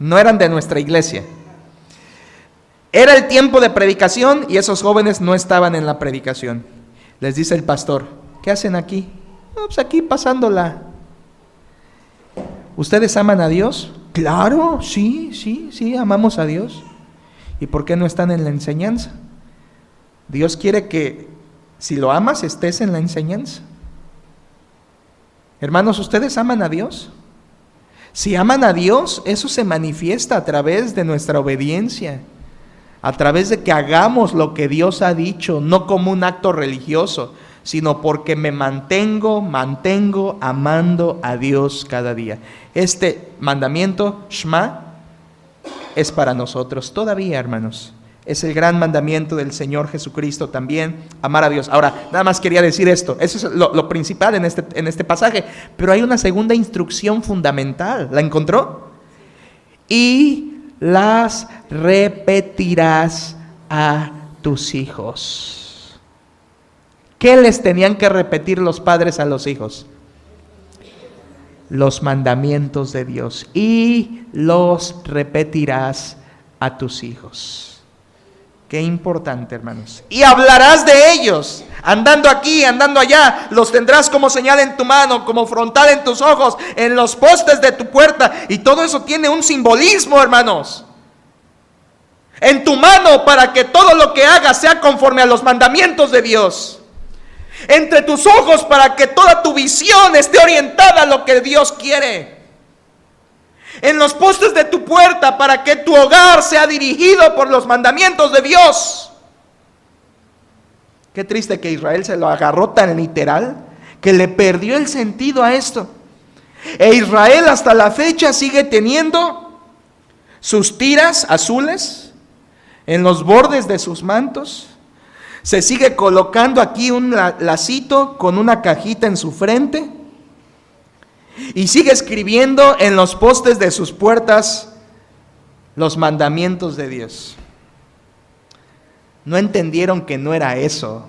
no eran de nuestra iglesia. Era el tiempo de predicación y esos jóvenes no estaban en la predicación. Les dice el pastor, ¿qué hacen aquí? No, pues aquí pasándola. ¿Ustedes aman a Dios? Claro, sí, amamos a Dios. ¿Y por qué no están en la enseñanza? Dios quiere que si lo amas estés en la enseñanza. Hermanos, ¿ustedes aman a Dios? Si aman a Dios, eso se manifiesta a través de nuestra obediencia, a través de que hagamos lo que Dios ha dicho, no como un acto religioso, sino porque me mantengo amando a Dios cada día. Este mandamiento, Shema, es para nosotros todavía, hermanos. Es el gran mandamiento del Señor Jesucristo también, amar a Dios. Ahora, nada más quería decir esto. Eso es lo principal en este pasaje. Pero hay una segunda instrucción fundamental. ¿La encontró? Y las repetirás a tus hijos. ¿Qué les tenían que repetir los padres a los hijos? Los mandamientos de Dios. Y los repetirás a tus hijos. Qué importante, hermanos. Y hablarás de ellos, andando aquí, andando allá. Los tendrás como señal en tu mano, como frontal en tus ojos, en los postes de tu puerta. Y todo eso tiene un simbolismo, hermanos. En tu mano, para que todo lo que hagas sea conforme a los mandamientos de Dios. Entre tus ojos, para que toda tu visión esté orientada a lo que Dios quiere. En los postes de tu puerta, para que tu hogar sea dirigido por los mandamientos de Dios. Qué triste que Israel se lo agarró tan literal que le perdió el sentido a esto. E Israel hasta la fecha sigue teniendo sus tiras azules en los bordes de sus mantos. Se sigue colocando aquí un lacito con una cajita en su frente. y sigue escribiendo en los postes de sus puertas los mandamientos de Dios. No entendieron que no era eso.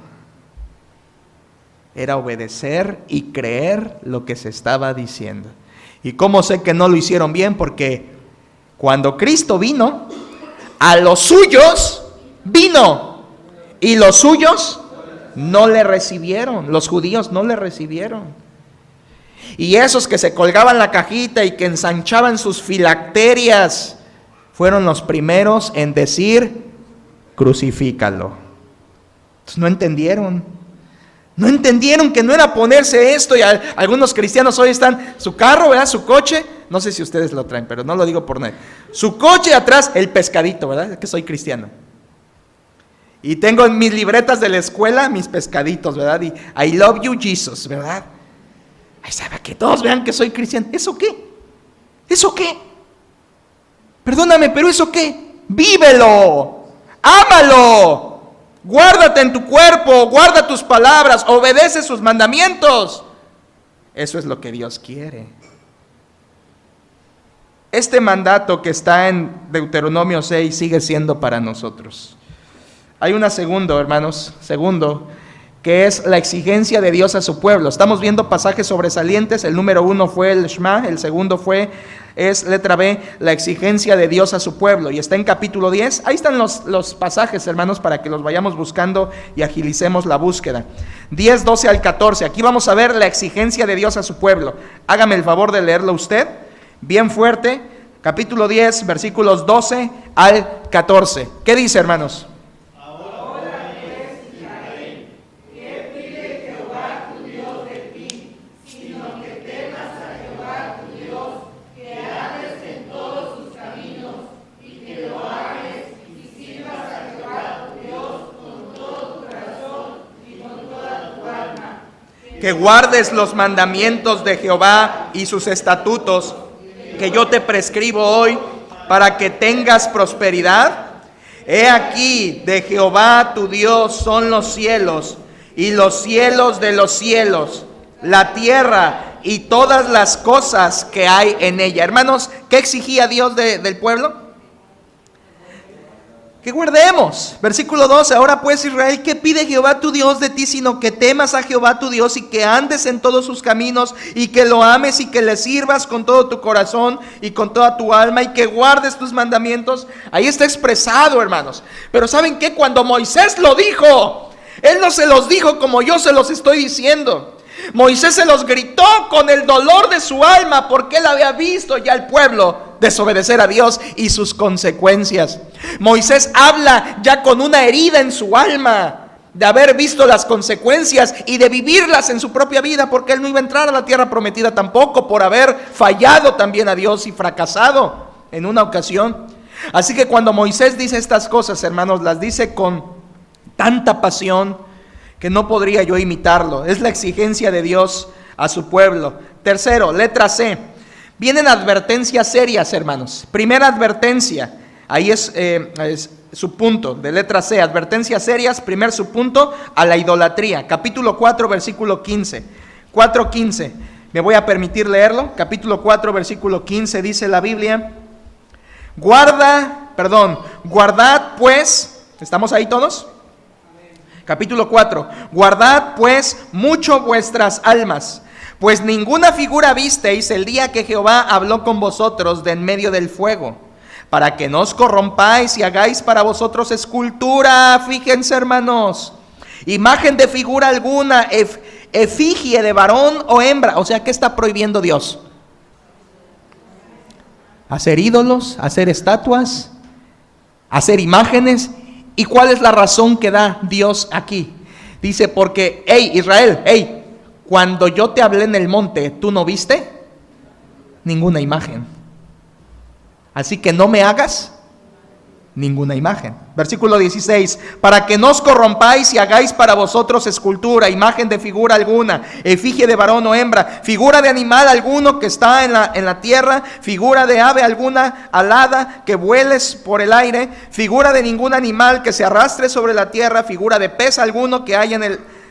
Era obedecer y creer lo que se estaba diciendo. ¿Y cómo sé que no lo hicieron bien? Porque cuando Cristo vino, a los suyos vino, y los suyos no le recibieron. Los judíos no le recibieron. Y esos que se colgaban la cajita y que ensanchaban sus filacterias fueron los primeros en decir: crucifícalo. Entonces no entendieron. No entendieron que no era ponerse esto. Y algunos cristianos hoy están, su carro, ¿verdad? Su coche, no sé si ustedes lo traen, pero no lo digo por nadie. Su coche atrás, el pescadito, ¿verdad? Es que soy cristiano. Y tengo en mis libretas de la escuela mis pescaditos, ¿verdad? Y I love you, Jesus, ¿verdad? Ay, sabe, que todos vean que soy cristiano. ¿Eso qué? ¿Eso qué? Perdóname, pero ¿eso qué? Vívelo, ámalo. Guárdate en tu cuerpo, guarda tus palabras, obedece sus mandamientos. Eso es lo que Dios quiere. Este mandato que está en Deuteronomio 6 sigue siendo para nosotros. Hay una segundo, hermanos, que es la exigencia de Dios a su pueblo. Estamos viendo pasajes sobresalientes. El número 1 fue el Shema, el segundo es letra B, la exigencia de Dios a su pueblo, y está en capítulo 10. Ahí están los pasajes, hermanos, para que los vayamos buscando y agilicemos la búsqueda. 10, 12 al 14. Aquí vamos a ver la exigencia de Dios a su pueblo. Hágame el favor de leerlo usted, bien fuerte. Capítulo 10, versículos 12 al 14. ¿Qué dice, hermanos? Que guardes los mandamientos de Jehová y sus estatutos que yo te prescribo hoy, para que tengas prosperidad. He aquí, de Jehová tu Dios son los cielos y los cielos de los cielos, la tierra y todas las cosas que hay en ella. Hermanos, ¿qué exigía Dios del pueblo? Que guardemos. Versículo 12. Ahora pues, Israel, ¿qué pide Jehová tu Dios de ti? Sino que temas a Jehová tu Dios, y que andes en todos sus caminos, y que lo ames, y que le sirvas con todo tu corazón y con toda tu alma, y que guardes tus mandamientos. Ahí está expresado, hermanos. Pero ¿saben qué? Cuando Moisés lo dijo, él no se los dijo como yo se los estoy diciendo. Moisés se los gritó con el dolor de su alma, porque él había visto ya al pueblo desobedecer a Dios y sus consecuencias. Moisés habla ya con una herida en su alma de haber visto las consecuencias y de vivirlas en su propia vida, porque él no iba a entrar a la tierra prometida tampoco, por haber fallado también a Dios y fracasado en una ocasión. Así que cuando Moisés dice estas cosas, hermanos, las dice con tanta pasión que no podría yo imitarlo. Es la exigencia de Dios a su pueblo. Tercero, letra C. Vienen advertencias serias, hermanos. Primera advertencia, ahí es su punto de letra C. Advertencias serias, primer subpunto, a la idolatría. Capítulo 4, versículo 15. 4:15. Me voy a permitir leerlo. Capítulo 4, versículo 15, dice la Biblia: guardad pues, ¿estamos ahí todos? Capítulo 4. Guardad pues mucho vuestras almas, pues ninguna figura visteis el día que Jehová habló con vosotros de en medio del fuego, para que no os corrompáis y hagáis para vosotros escultura. Fíjense, hermanos, imagen de figura alguna, efigie de varón o hembra. O sea, ¿qué está prohibiendo Dios? Hacer ídolos, hacer estatuas, hacer imágenes. ¿Y cuál es la razón que da Dios aquí? Dice, porque, Israel, cuando yo te hablé en el monte, ¿tú no viste ninguna imagen? Así que no me hagas ninguna imagen. Versículo 16: para que no os corrompáis y hagáis para vosotros escultura, imagen de figura alguna, efigie de varón o hembra, figura de animal alguno que está en la tierra, figura de ave alguna alada que vueles por el aire, figura de ningún animal que se arrastre sobre la tierra, figura de pez alguno que haya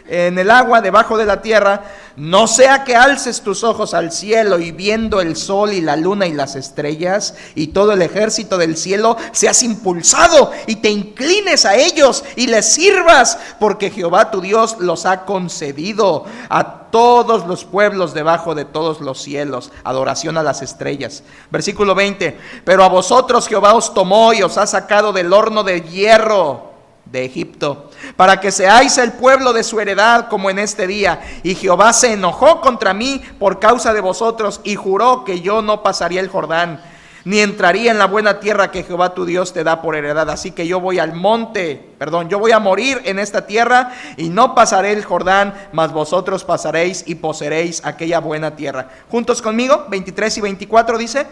en el agua debajo de la tierra, no sea que alces tus ojos al cielo y viendo el sol y la luna y las estrellas y todo el ejército del cielo seas impulsado y te inclines a ellos y les sirvas, porque Jehová tu Dios los ha concedido a todos los pueblos debajo de todos los cielos, adoración a las estrellas. Versículo 20, pero a vosotros Jehová os tomó y os ha sacado del horno de hierro de Egipto, para que seáis el pueblo de su heredad como en este día. Y Jehová se enojó contra mí por causa de vosotros y juró que yo no pasaría el Jordán, ni entraría en la buena tierra que Jehová tu Dios te da por heredad. Así que yo voy yo voy a morir en esta tierra y no pasaré el Jordán, mas vosotros pasaréis y poseeréis aquella buena tierra. Juntos conmigo, 23 y 24 dice: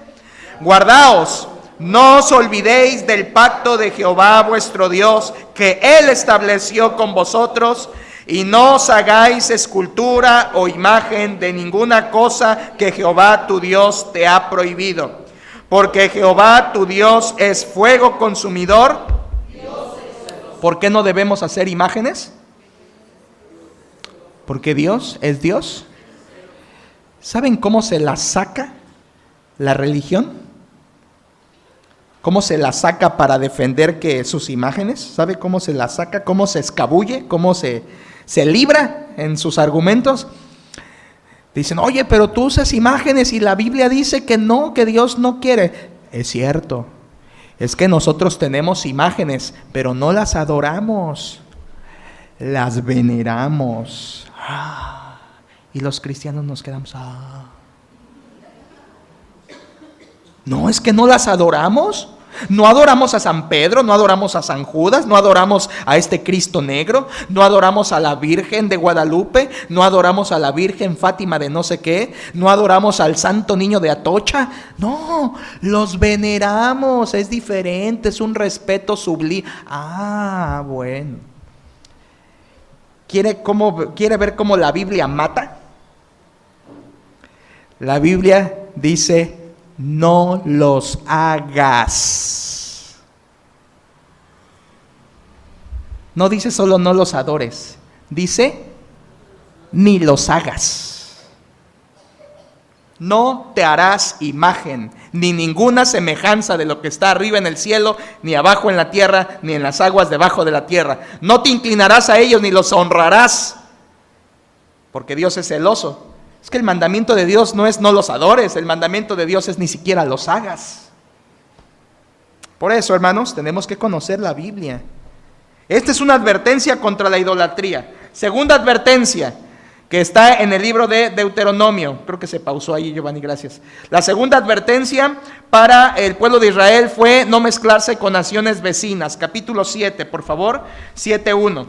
guardaos, no os olvidéis del pacto de Jehová vuestro Dios, que Él estableció con vosotros, y no os hagáis escultura o imagen de ninguna cosa que Jehová tu Dios te ha prohibido. Porque Jehová tu Dios es fuego consumidor. ¿Por qué no debemos hacer imágenes? Porque Dios es Dios. ¿Saben cómo se la saca la religión? ¿Cómo se la saca para defender que sus imágenes? ¿Sabe cómo se la saca? ¿Cómo se escabulle? ¿Cómo se libra en sus argumentos? Dicen, oye, pero tú usas imágenes y la Biblia dice que no, que Dios no quiere. Es cierto, es que nosotros tenemos imágenes, pero no las adoramos, las veneramos. Y los cristianos nos quedamos, no, es que no las adoramos. No adoramos a San Pedro, no adoramos a San Judas, no adoramos a este Cristo negro, no adoramos a la Virgen de Guadalupe, no adoramos a la Virgen Fátima de no sé qué, no adoramos al Santo Niño de Atocha. No, los veneramos, es diferente, es un respeto sublime. Bueno. ¿Quiere ver cómo la Biblia mata? La Biblia dice: no los hagas. No dice solo no los adores, dice ni los hagas. No te harás imagen, ni ninguna semejanza de lo que está arriba en el cielo, ni abajo en la tierra, ni en las aguas debajo de la tierra. No te inclinarás a ellos, ni los honrarás, porque Dios es celoso. Es que el mandamiento de Dios no es no los adores, el mandamiento de Dios es ni siquiera los hagas. Por eso, hermanos, tenemos que conocer la Biblia. Esta es una advertencia contra la idolatría. Segunda advertencia, que está en el libro de Deuteronomio. Creo que se pausó ahí, Giovanni, gracias. La segunda advertencia para el pueblo de Israel fue no mezclarse con naciones vecinas. Capítulo 7, por favor, 7.1.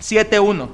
7.1.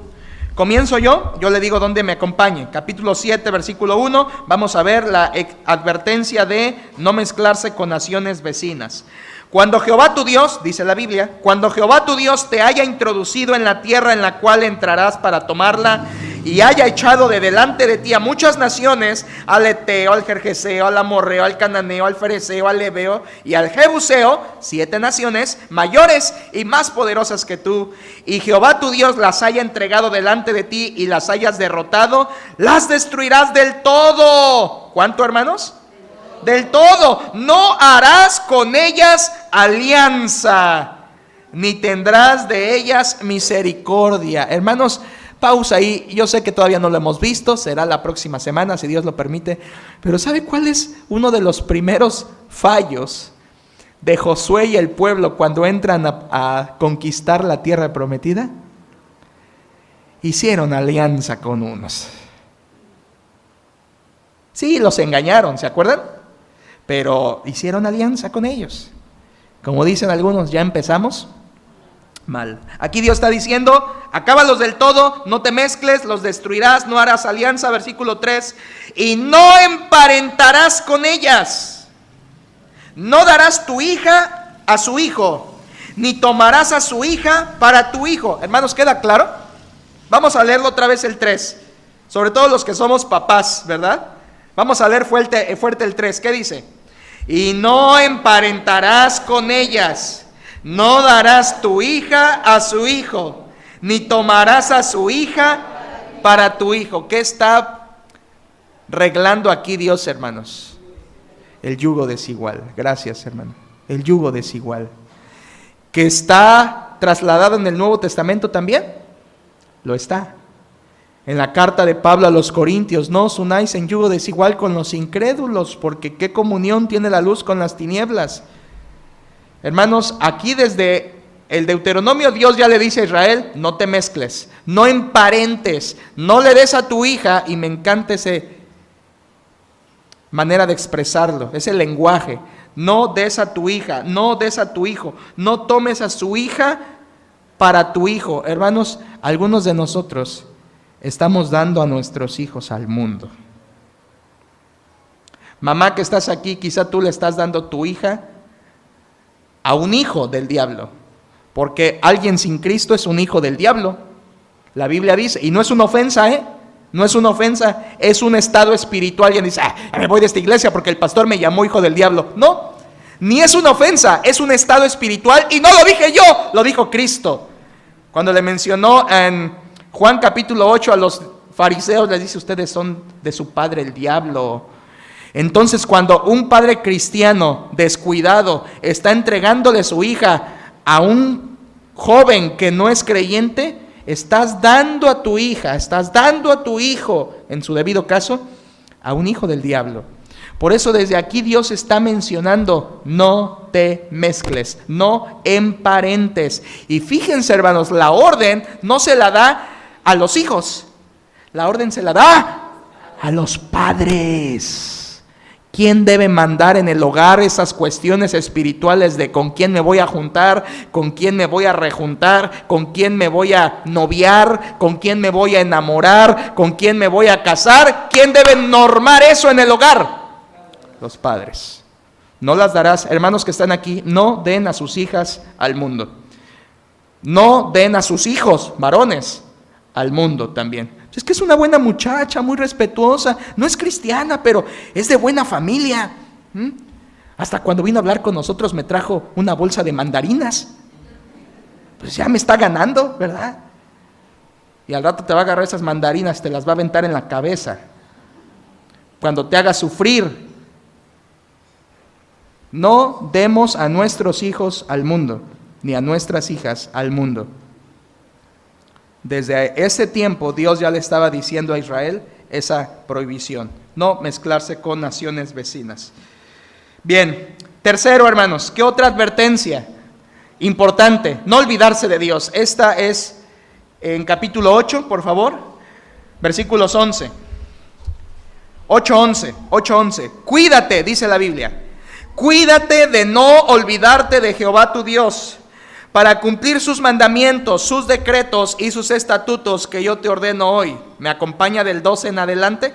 Comienzo yo le digo dónde me acompañe. Capítulo 7, versículo 1, vamos a ver la advertencia de no mezclarse con naciones vecinas. Cuando Jehová tu Dios, dice la Biblia, cuando Jehová tu Dios te haya introducido en la tierra en la cual entrarás para tomarla, y haya echado de delante de ti a muchas naciones, al Eteo, al Gergeseo, al Amorreo, al Cananeo, al Fereceo, al Ebeo y al Jebuseo, 7 naciones mayores y más poderosas que tú, y Jehová tu Dios las haya entregado delante de ti y las hayas derrotado, las destruirás del todo. ¿Cuánto, hermanos? Del todo. No harás con ellas alianza, ni tendrás de ellas misericordia. Hermanos, pausa ahí. Yo sé que todavía no lo hemos visto, será la próxima semana si Dios lo permite, pero ¿sabe cuál es uno de los primeros fallos de Josué y el pueblo cuando entran a conquistar la tierra prometida? Hicieron alianza con unos. Sí, los engañaron, ¿se acuerdan? Pero hicieron alianza con ellos. Como dicen algunos, ya empezamos mal. Aquí Dios está diciendo, acábalos del todo, no te mezcles, los destruirás, no harás alianza, versículo 3, y no emparentarás con ellas, no darás tu hija a su hijo, ni tomarás a su hija para tu hijo. Hermanos, ¿queda claro? Vamos a leerlo otra vez el 3, sobre todo los que somos papás, ¿verdad? Vamos a leer fuerte el 3, ¿qué dice? Y no emparentarás con ellas, no darás tu hija a su hijo, ni tomarás a su hija para tu hijo. ¿Qué está reglando aquí Dios, hermanos? El yugo desigual. Gracias, hermano. El yugo desigual. ¿Que está trasladado en el Nuevo Testamento también? Lo está. En la carta de Pablo a los Corintios: no os unáis en yugo desigual con los incrédulos, porque ¿qué comunión tiene la luz con las tinieblas? Hermanos, aquí desde el Deuteronomio Dios ya le dice a Israel: no te mezcles, no emparentes, no le des a tu hija. Y me encanta esa manera de expresarlo, ese lenguaje: no des a tu hija, no des a tu hijo, no tomes a su hija para tu hijo. Hermanos, algunos de nosotros estamos dando a nuestros hijos al mundo. Mamá que estás aquí, quizá tú le estás dando tu hija a un hijo del diablo, porque alguien sin Cristo es un hijo del diablo. La Biblia dice, y no es una ofensa, no es una ofensa, es un estado espiritual. Alguien dice: me voy de esta iglesia porque el pastor me llamó hijo del diablo. No, ni es una ofensa, es un estado espiritual, y no lo dije yo, lo dijo Cristo. Cuando le mencionó en Juan capítulo 8 a los fariseos, les dice: ustedes son de su padre el diablo. Entonces, cuando un padre cristiano descuidado está entregándole su hija a un joven que no es creyente, estás dando a tu hija, estás dando a tu hijo, en su debido caso, a un hijo del diablo. Por eso desde aquí Dios está mencionando: no te mezcles, no emparentes. Y fíjense, hermanos, la orden no se la da a los hijos, la orden se la da a los padres. ¿Quién debe mandar en el hogar esas cuestiones espirituales de con quién me voy a juntar, con quién me voy a rejuntar, con quién me voy a noviar, con quién me voy a enamorar, con quién me voy a casar? ¿Quién debe normar eso en el hogar? Los padres. No las darás, hermanos que están aquí, no den a sus hijas al mundo. No den a sus hijos, varones, al mundo también. Es que es una buena muchacha, muy respetuosa, no es cristiana, pero es de buena familia. Hasta cuando vino a hablar con nosotros me trajo una bolsa de mandarinas. Pues ya me está ganando, ¿verdad? Y al rato te va a agarrar esas mandarinas, te las va a aventar en la cabeza. Cuando te haga sufrir. No demos a nuestros hijos al mundo, ni a nuestras hijas al mundo. Desde ese tiempo Dios ya le estaba diciendo a Israel esa prohibición: no mezclarse con naciones vecinas. Bien, tercero, hermanos, ¿qué otra advertencia importante? No olvidarse de Dios. Esta es en capítulo 8, por favor, versículos 11. 8:11. Cuídate, dice la Biblia, cuídate de no olvidarte de Jehová tu Dios, para cumplir sus mandamientos, sus decretos y sus estatutos que yo te ordeno hoy. ¿Me acompaña del 12 en adelante?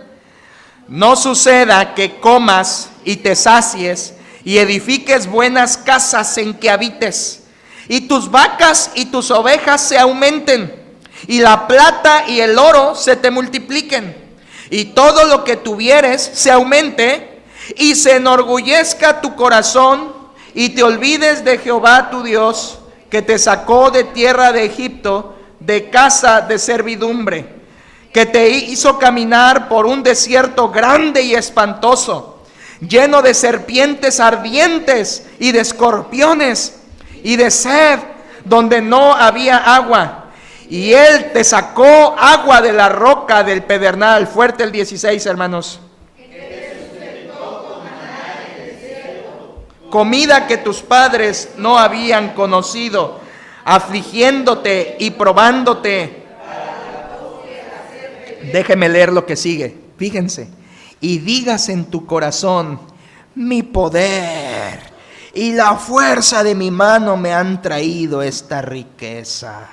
No suceda que comas y te sacies y edifiques buenas casas en que habites, y tus vacas y tus ovejas se aumenten, y la plata y el oro se te multipliquen, y todo lo que tuvieres se aumente, y se enorgullezca tu corazón, y te olvides de Jehová tu Dios, que te sacó de tierra de Egipto, de casa de servidumbre, que te hizo caminar por un desierto grande y espantoso, lleno de serpientes ardientes y de escorpiones y de sed, donde no había agua. Y Él te sacó agua de la roca del pedernal. Fuerte el 16, hermanos. Comida que tus padres no habían conocido, afligiéndote y probándote. Déjeme leer lo que sigue. Fíjense. Y digas en tu corazón: mi poder y la fuerza de mi mano me han traído esta riqueza.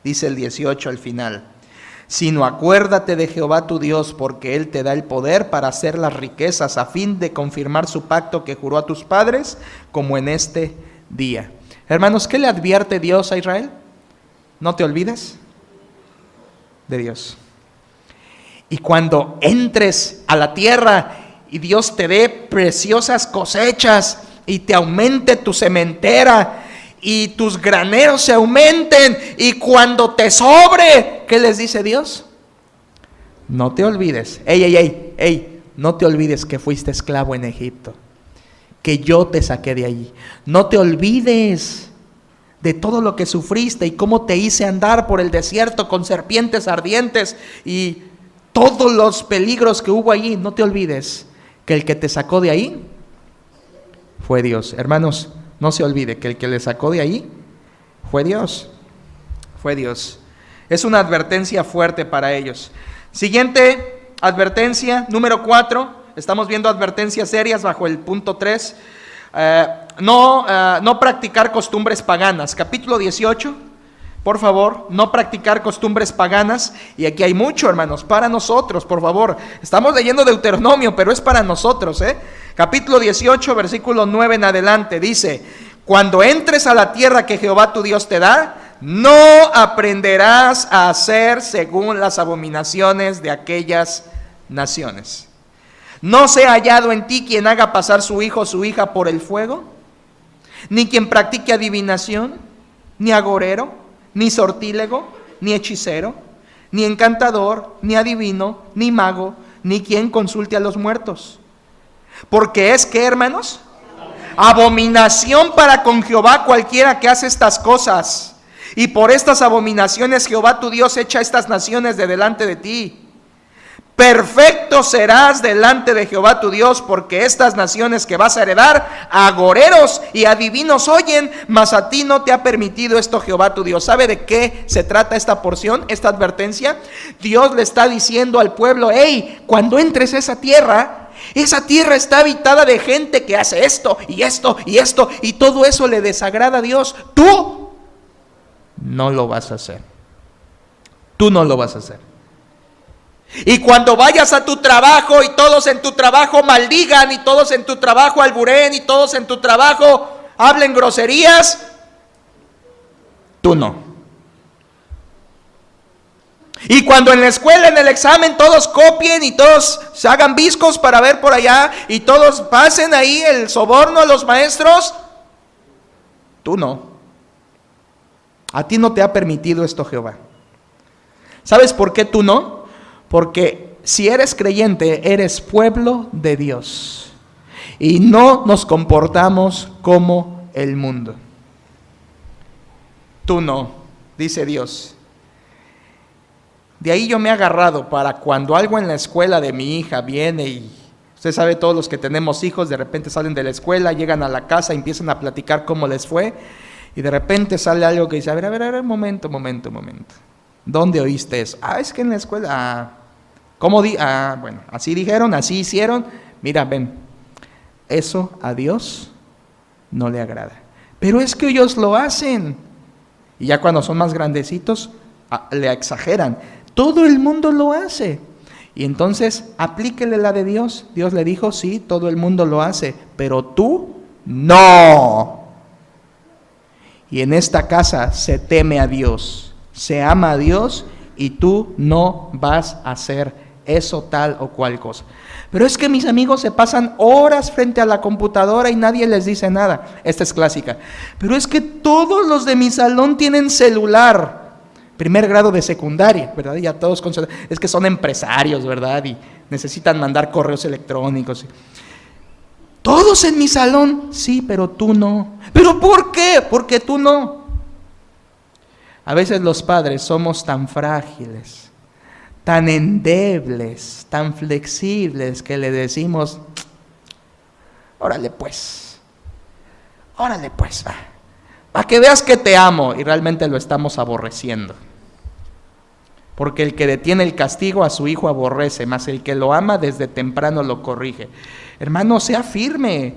Dice el 18 al final: sino acuérdate de Jehová tu Dios, porque Él te da el poder para hacer las riquezas, a fin de confirmar su pacto que juró a tus padres, como en este día. Hermanos, ¿qué le advierte Dios a Israel? No te olvides de Dios. Y cuando entres a la tierra y Dios te dé preciosas cosechas y te aumente tu sementera y tus graneros se aumenten y cuando te sobre, ¿qué les dice Dios? No te olvides, no te olvides que fuiste esclavo en Egipto, que yo te saqué de allí. No te olvides de todo lo que sufriste y cómo te hice andar por el desierto con serpientes ardientes y todos los peligros que hubo allí. No te olvides que el que te sacó de ahí fue Dios. Hermanos, no se olvide que el que le sacó de ahí fue Dios. Fue Dios. Es una advertencia fuerte para ellos. Siguiente advertencia, número 4. Estamos viendo advertencias serias bajo el punto 3. No practicar costumbres paganas. Capítulo 18, por favor, no practicar costumbres paganas. Y aquí hay mucho, hermanos, para nosotros, por favor. Estamos leyendo Deuteronomio, pero es para nosotros, Capítulo 18, versículo 9 en adelante, dice: cuando entres a la tierra que Jehová tu Dios te da, no aprenderás a hacer según las abominaciones de aquellas naciones. No sea hallado en ti quien haga pasar su hijo o su hija por el fuego, ni quien practique adivinación, ni agorero, ni sortílego, ni hechicero, ni encantador, ni adivino, ni mago, ni quien consulte a los muertos. Porque es que, hermanos, abominación para con Jehová cualquiera que hace estas cosas. Y por estas abominaciones Jehová tu Dios echa estas naciones de delante de ti. Perfecto serás delante de Jehová tu Dios, porque estas naciones que vas a heredar, agoreros y adivinos oyen, mas a ti no te ha permitido esto Jehová tu Dios. ¿Sabe de qué se trata esta porción, esta advertencia? Dios le está diciendo al pueblo: cuando entres a esa tierra está habitada de gente que hace esto y esto y esto, y todo eso le desagrada a Dios. Tú no lo vas a hacer. Tú no lo vas a hacer. Y cuando vayas a tu trabajo y todos en tu trabajo maldigan, y todos en tu trabajo alburen, y todos en tu trabajo hablen groserías, tú no. Y cuando en la escuela, en el examen, todos copien y todos se hagan viscos para ver por allá, y todos pasen ahí el soborno a los maestros, tú no. A ti no te ha permitido esto Jehová. ¿Sabes por qué tú no? Porque si eres creyente, eres pueblo de Dios. Y no nos comportamos como el mundo. Tú no, dice Dios. De ahí yo me he agarrado para cuando algo en la escuela de mi hija viene y usted sabe, todos los que tenemos hijos de repente salen de la escuela, llegan a la casa, empiezan a platicar cómo les fue. Y de repente sale algo que dice: a ver, momento. ¿Dónde oíste eso? Es que en la escuela. ¿Cómo bueno, así dijeron, así hicieron. Mira, ven, eso a Dios no le agrada. Pero es que ellos lo hacen. Y ya cuando son más grandecitos, le exageran. Todo el mundo lo hace. Y entonces, aplíquele la de Dios. Dios le dijo: sí, todo el mundo lo hace, pero tú no. Y en esta casa se teme a Dios, se ama a Dios, y tú no vas a hacer eso, tal o cual cosa. Pero es que mis amigos se pasan horas frente a la computadora y nadie les dice nada. Esta es clásica. Pero es que todos los de mi salón tienen celular. Primer grado de secundaria, ¿verdad? Ya todos con celular. Es que son empresarios, ¿verdad? Y necesitan mandar correos electrónicos. Todos en mi salón, sí, pero tú no. ¿Pero por qué? Porque tú no. A veces los padres somos tan frágiles, tan endebles, tan flexibles, que le decimos: órale pues, va, para que veas que te amo, y realmente lo estamos aborreciendo. Porque el que detiene el castigo a su hijo aborrece, mas el que lo ama desde temprano lo corrige. Hermano, sea firme.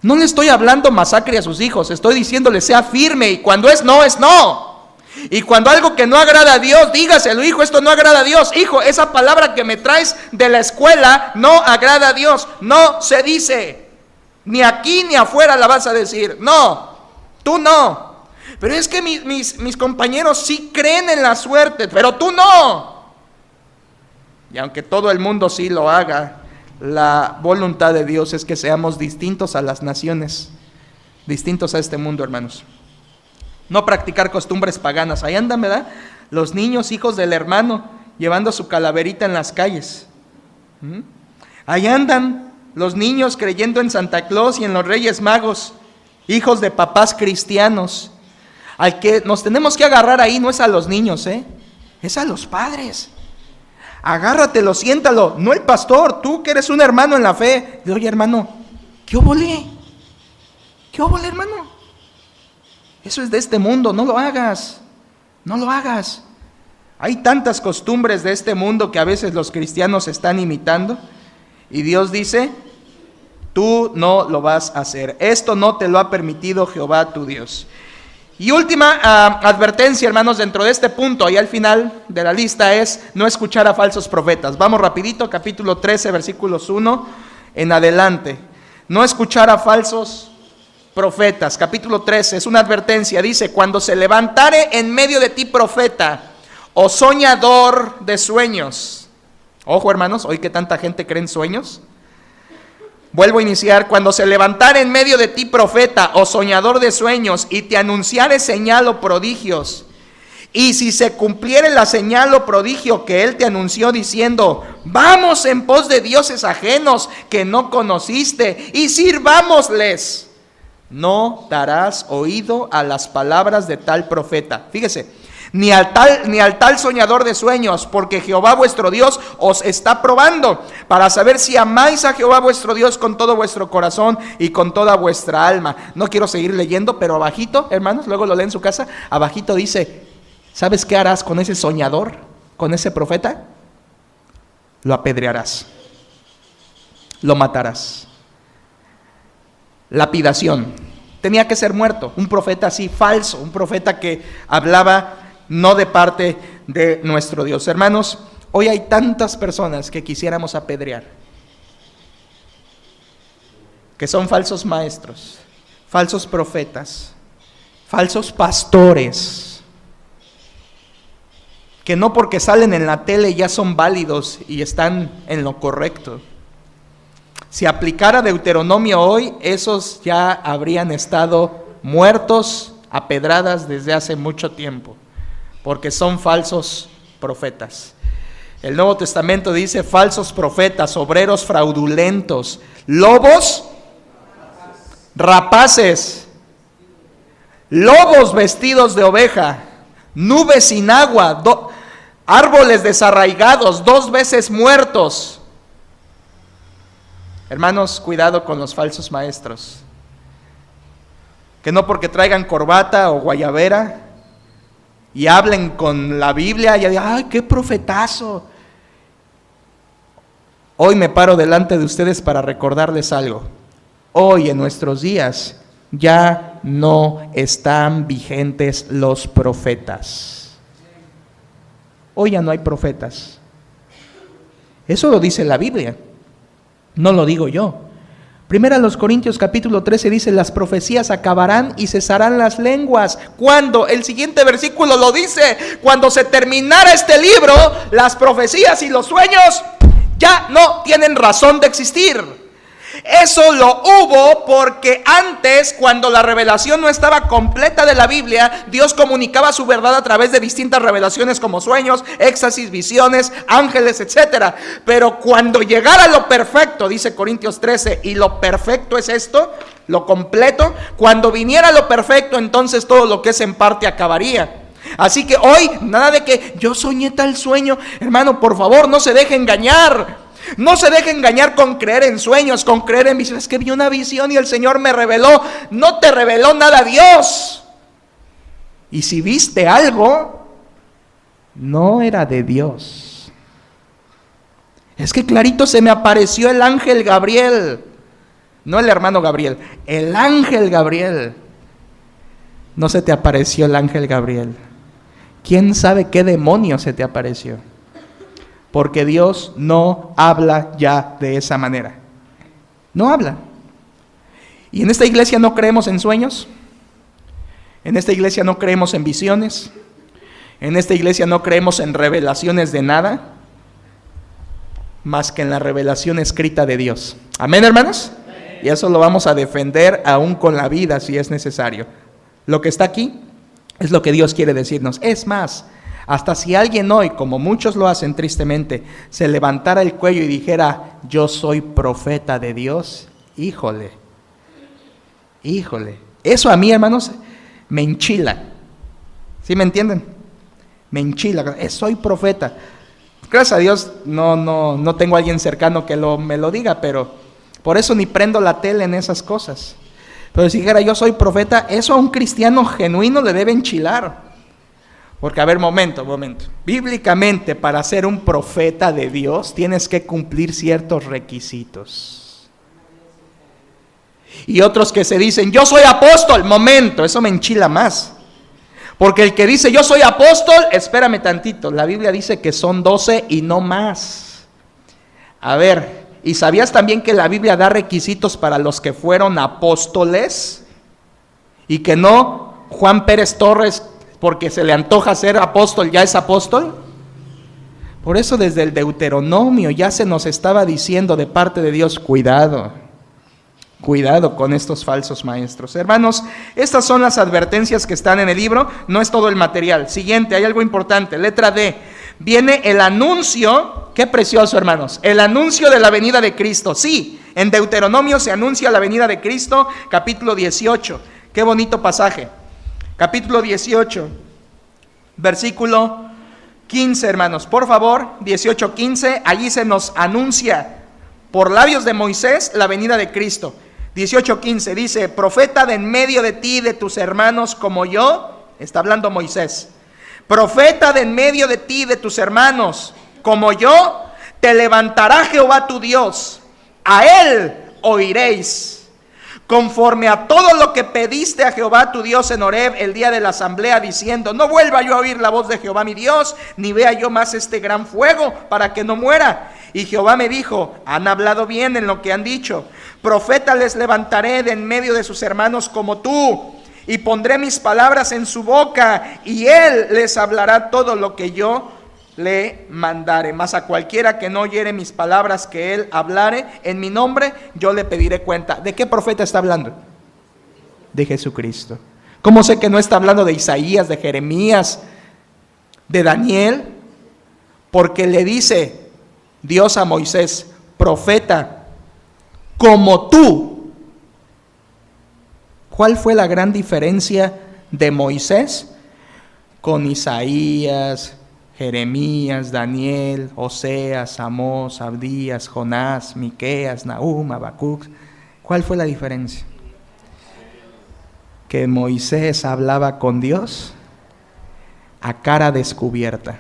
No le estoy hablando masacre a sus hijos, estoy diciéndole: sea firme, y cuando es no, es no. Y cuando algo que no agrada a Dios, dígaselo: hijo, esto no agrada a Dios. Hijo, esa palabra que me traes de la escuela no agrada a Dios. No se dice. Ni aquí ni afuera la vas a decir. No, tú no. Pero es que mis compañeros sí creen en la suerte, pero tú no. Y aunque todo el mundo sí lo haga, la voluntad de Dios es que seamos distintos a las naciones, distintos a este mundo, hermanos. No practicar costumbres paganas. Ahí andan, ¿verdad? Los niños, hijos del hermano, llevando su calaverita en las calles. Ahí andan los niños creyendo en Santa Claus y en los Reyes Magos, hijos de papás cristianos. Al que nos tenemos que agarrar ahí no es a los niños, es a los padres. Agárratelo, siéntalo, no el pastor, tú que eres un hermano en la fe. Oye, hermano, ¿qué óvole? ¿Qué óvole, hermano? Eso es de este mundo, no lo hagas. No lo hagas. Hay tantas costumbres de este mundo que a veces los cristianos están imitando. Y Dios dice, tú no lo vas a hacer. Esto no te lo ha permitido Jehová tu Dios. Y última advertencia, hermanos, dentro de este punto y al final de la lista es no escuchar a falsos profetas. Vamos rapidito, capítulo 13, versículos 1 en adelante. No escuchar a falsos profetas. Capítulo 13 es una advertencia. Dice, cuando se levantare en medio de ti profeta o soñador de sueños. Ojo, hermanos, hoy que tanta gente cree en sueños. Vuelvo a iniciar. Cuando se levantare en medio de ti profeta o soñador de sueños y te anunciare señal o prodigios, y si se cumpliere la señal o prodigio que él te anunció diciendo, vamos en pos de dioses ajenos que no conociste y sirvámosles, no darás oído a las palabras de tal profeta. Fíjese, ni al tal soñador de sueños, porque Jehová vuestro Dios os está probando para saber si amáis a Jehová vuestro Dios con todo vuestro corazón y con toda vuestra alma. No quiero seguir leyendo, pero abajito, hermanos, luego lo leen en su casa, abajito dice, ¿sabes qué harás con ese soñador, con ese profeta? Lo apedrearás, lo matarás. Lapidación. Tenía que ser muerto, un profeta así falso, un profeta que hablaba no de parte de nuestro Dios. Hermanos, hoy hay tantas personas que quisiéramos apedrear, que son falsos maestros, falsos profetas, falsos pastores, que no porque salen en la tele ya son válidos y están en lo correcto. Si aplicara Deuteronomio hoy, esos ya habrían estado muertos a pedradas desde hace mucho tiempo, porque son falsos profetas. El Nuevo Testamento dice falsos profetas, obreros fraudulentos, lobos rapaces, lobos vestidos de oveja, nubes sin agua, árboles desarraigados, 2 veces muertos. Hermanos, cuidado con los falsos maestros, que no porque traigan corbata o guayabera y hablen con la Biblia, y ¡ay, qué profetazo! Hoy me paro delante de ustedes para recordarles algo. Hoy en nuestros días ya no están vigentes los profetas. Hoy ya no hay profetas. Eso lo dice la Biblia, no lo digo yo. Primera los Corintios capítulo 13 dice, las profecías acabarán y cesarán las lenguas. ¿Cuándo? El siguiente versículo lo dice, cuando se terminara este libro, las profecías y los sueños ya no tienen razón de existir. Eso lo hubo porque antes, cuando la revelación no estaba completa de la Biblia, Dios comunicaba su verdad a través de distintas revelaciones como sueños, éxtasis, visiones, ángeles, etc. Pero cuando llegara lo perfecto, dice Corintios 13, y lo perfecto es esto, lo completo, cuando viniera lo perfecto, entonces todo lo que es en parte acabaría. Así que hoy, nada de que yo soñé tal sueño. Hermano, por favor, no se deje engañar. No se deje engañar con creer en sueños, con creer en visiones. Es que vi una visión y el Señor me reveló. No te reveló nada Dios. Y si viste algo, no era de Dios. Es que clarito se me apareció el ángel Gabriel. No el hermano Gabriel, el ángel Gabriel. No se te apareció el ángel Gabriel. ¿Quién sabe qué demonio se te apareció? Porque Dios no habla ya de esa manera. No habla. Y en esta iglesia no creemos en sueños. En esta iglesia no creemos en visiones. En esta iglesia no creemos en revelaciones de nada, más que en la revelación escrita de Dios. Amén, hermanos. Y eso lo vamos a defender aún con la vida si es necesario. Lo que está aquí Es lo que Dios quiere decirnos. Es más, hasta si alguien hoy, como muchos lo hacen tristemente, se levantara el cuello y dijera, yo soy profeta de Dios, híjole, eso a mí, hermanos, me enchila. ¿Sí me entienden? Me enchila, soy profeta. Gracias a Dios no tengo a alguien cercano que me lo diga, pero por eso ni prendo la tele en esas cosas. Pero si dijera yo soy profeta, eso a un cristiano genuino le debe enchilar. Porque, a ver, momento. Bíblicamente, para ser un profeta de Dios, tienes que cumplir ciertos requisitos. Y otros que se dicen, yo soy apóstol, momento, eso me enchila más. Porque el que dice, yo soy apóstol, espérame tantito, la Biblia dice que son 12 y no más. A ver, ¿y sabías también que la Biblia da requisitos para los que fueron apóstoles? Y que no Juan Pérez Torres, porque se le antoja ser apóstol, ya es apóstol. Por eso desde el Deuteronomio ya se nos estaba diciendo de parte de Dios, cuidado con estos falsos maestros. Hermanos, estas son las advertencias que están en el libro, no es todo el material. Siguiente, hay algo importante, letra D. Viene el anuncio, qué precioso, hermanos, el anuncio de la venida de Cristo. Sí, en Deuteronomio se anuncia la venida de Cristo, capítulo 18. Qué bonito pasaje. Capítulo 18, versículo 15, hermanos. Por favor, 18:15, allí se nos anuncia por labios de Moisés la venida de Cristo. 18:15 dice, profeta de en medio de ti y de tus hermanos como yo, está hablando Moisés. Profeta de en medio de ti y de tus hermanos como yo, te levantará Jehová tu Dios, a él oiréis. Conforme a todo lo que pediste a Jehová tu Dios en Horeb el día de la asamblea, diciendo, no vuelva yo a oír la voz de Jehová mi Dios, ni vea yo más este gran fuego, para que no muera. Y Jehová me dijo, han hablado bien en lo que han dicho. Profeta les levantaré de en medio de sus hermanos como tú, y pondré mis palabras en su boca, y él les hablará todo lo que yo le mandare. Mas a cualquiera que no oyere mis palabras que él hablare en mi nombre, yo le pediré cuenta. ¿De qué profeta está hablando? De Jesucristo. ¿Cómo sé que no está hablando de Isaías, de Jeremías, de Daniel? Porque le dice Dios a Moisés, profeta como tú. ¿Cuál fue la gran diferencia de Moisés con Isaías, Jeremías, Daniel, Oseas, Amós, Abdías, Jonás, Miqueas, Nahum, Habacuc? ¿Cuál fue la diferencia? Que Moisés hablaba con Dios a cara descubierta.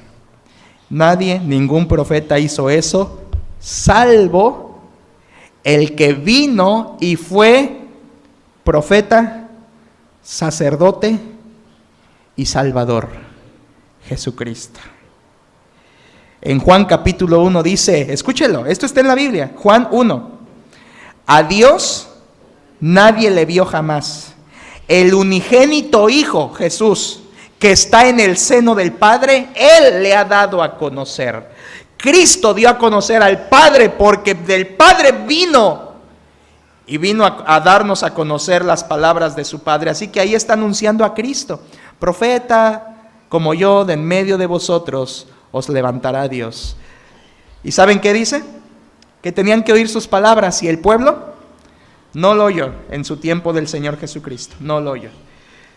Nadie, ningún profeta hizo eso, salvo el que vino y fue profeta, sacerdote y salvador, Jesucristo. En Juan capítulo 1 dice, escúchelo, esto está en la Biblia, Juan 1, a Dios nadie le vio jamás. El unigénito Hijo, Jesús, que está en el seno del Padre, Él le ha dado a conocer. Cristo dio a conocer al Padre porque del Padre vino y vino a darnos a conocer las palabras de su Padre. Así que ahí está anunciando a Cristo. Profeta como yo de en medio de vosotros os levantará Dios. ¿Y saben qué dice? Que tenían que oír sus palabras y el pueblo no lo oyó en su tiempo del Señor Jesucristo. No lo oyó.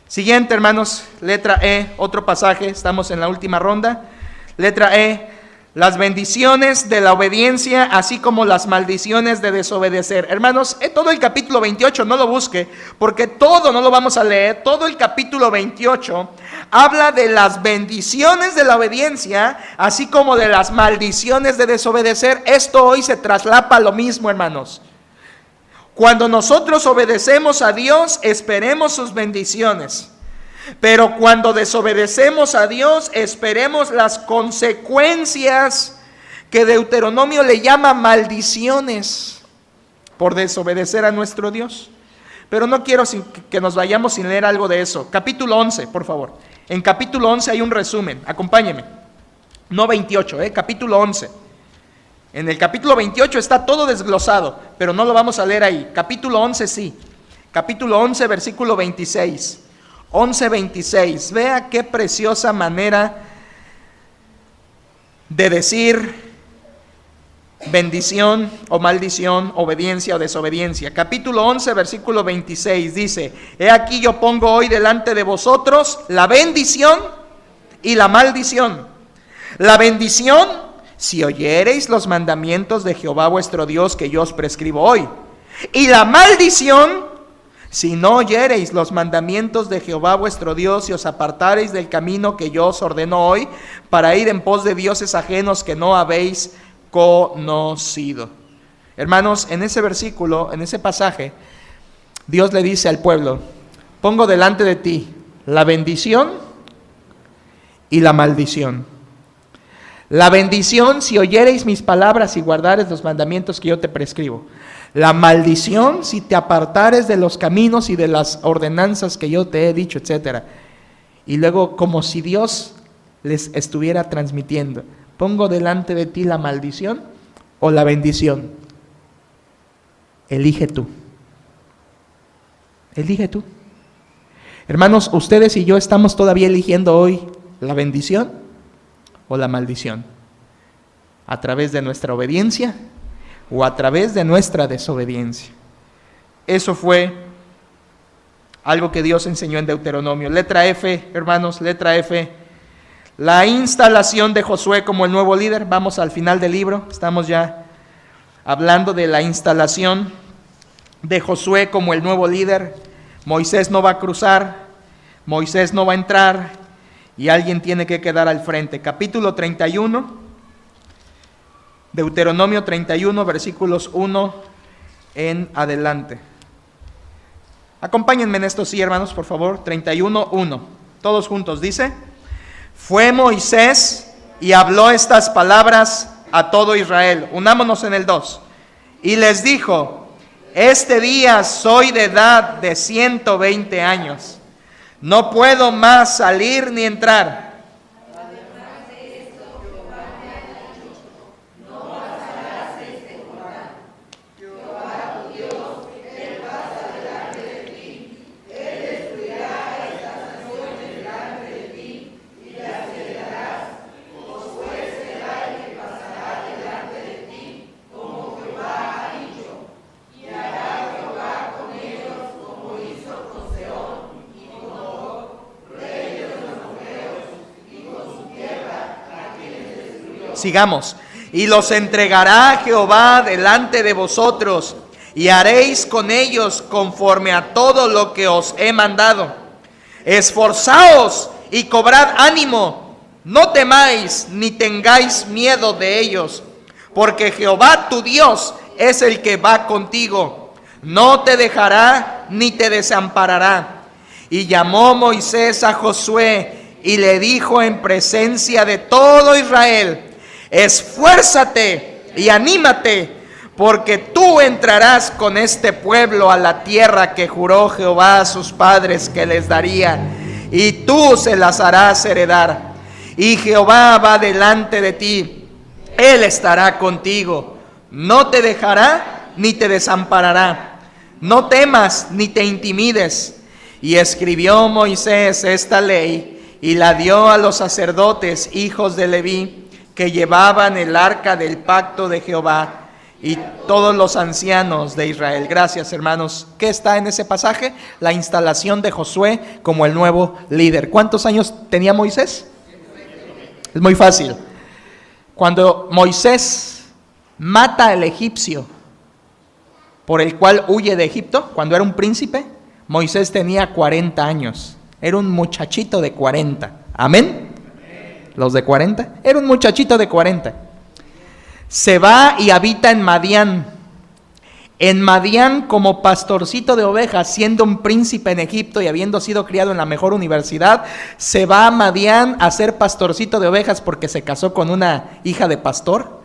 Siguiente, hermanos, letra E, otro pasaje, estamos en la última ronda. Letra E, las bendiciones de la obediencia, así como las maldiciones de desobedecer. Hermanos, todo el capítulo 28, no lo busque, porque todo no lo vamos a leer. Todo el capítulo 28 habla de las bendiciones de la obediencia, así como de las maldiciones de desobedecer. Esto hoy se traslapa a lo mismo, hermanos. Cuando nosotros obedecemos a Dios, esperemos sus bendiciones. Pero cuando desobedecemos a Dios, esperemos las consecuencias que Deuteronomio le llama maldiciones por desobedecer a nuestro Dios. Pero no quiero que nos vayamos sin leer algo de eso. Capítulo 11, por favor. En capítulo 11 hay un resumen. Acompáñeme. No 28, capítulo 11. En el capítulo 28 está todo desglosado, pero no lo vamos a leer ahí. Capítulo 11 sí. Capítulo 11, versículo 26. 11:26. Vea qué preciosa manera de decir bendición o maldición, obediencia o desobediencia. Capítulo 11, versículo 26 dice: he aquí yo pongo hoy delante de vosotros la bendición y la maldición. La bendición, si oyereis los mandamientos de Jehová vuestro Dios que yo os prescribo hoy. Y la maldición, si no oyereis los mandamientos de Jehová vuestro Dios y os apartareis del camino que yo os ordeno hoy, para ir en pos de dioses ajenos que no habéis conocido. Hermanos, en ese versículo, en ese pasaje, Dios le dice al pueblo: pongo delante de ti la bendición y la maldición. La bendición, si oyereis mis palabras y guardareis los mandamientos que yo te prescribo. La maldición, si te apartares de los caminos y de las ordenanzas que yo te he dicho, etc. Y luego, como si Dios les estuviera transmitiendo: pongo delante de ti la maldición o la bendición. Elige tú. Elige tú. Hermanos, ustedes y yo estamos todavía eligiendo hoy la bendición o la maldición, a través de nuestra obediencia o a través de nuestra desobediencia. Eso fue algo que Dios enseñó en Deuteronomio. Letra F, hermanos, letra F. La instalación de Josué como el nuevo líder. Vamos al final del libro. Estamos ya hablando de la instalación de Josué como el nuevo líder. Moisés no va a cruzar, Moisés no va a entrar, y alguien tiene que quedar al frente. Capítulo 31, Deuteronomio 31, versículos 1 en adelante. Acompáñenme en esto, sí, hermanos, por favor. 31, 1. Todos juntos, dice: fue Moisés y habló estas palabras a todo Israel. Unámonos en el 2. Y les dijo: este día soy de edad de 120 años. No puedo más salir ni entrar. Sigamos. Y los entregará Jehová delante de vosotros, y haréis con ellos conforme a todo lo que os he mandado. Esforzaos y cobrad ánimo, no temáis ni tengáis miedo de ellos, porque Jehová tu Dios es el que va contigo, no te dejará ni te desamparará. Y llamó Moisés a Josué y le dijo en presencia de todo Israel: esfuérzate y anímate, porque tú entrarás con este pueblo a la tierra que juró Jehová a sus padres que les daría, y tú se las harás heredar. Y Jehová va delante de ti, Él estará contigo, no te dejará ni te desamparará. No temas ni te intimides. Y escribió Moisés esta ley y la dio a los sacerdotes, hijos de Leví, que llevaban el arca del pacto de Jehová, y todos los ancianos de Israel. Gracias, hermanos. ¿Qué está en ese pasaje? La instalación de Josué como el nuevo líder. ¿Cuántos años tenía Moisés? Es muy fácil. Cuando Moisés mata al egipcio por el cual huye de Egipto, cuando era un príncipe, Moisés tenía 40 años. Era un muchachito de 40. ¿Amén? Los de 40, era un muchachito de 40. Se va y habita en Madián. En Madián, como pastorcito de ovejas, siendo un príncipe en Egipto y habiendo sido criado en la mejor universidad, se va a Madián a ser pastorcito de ovejas porque se casó con una hija de pastor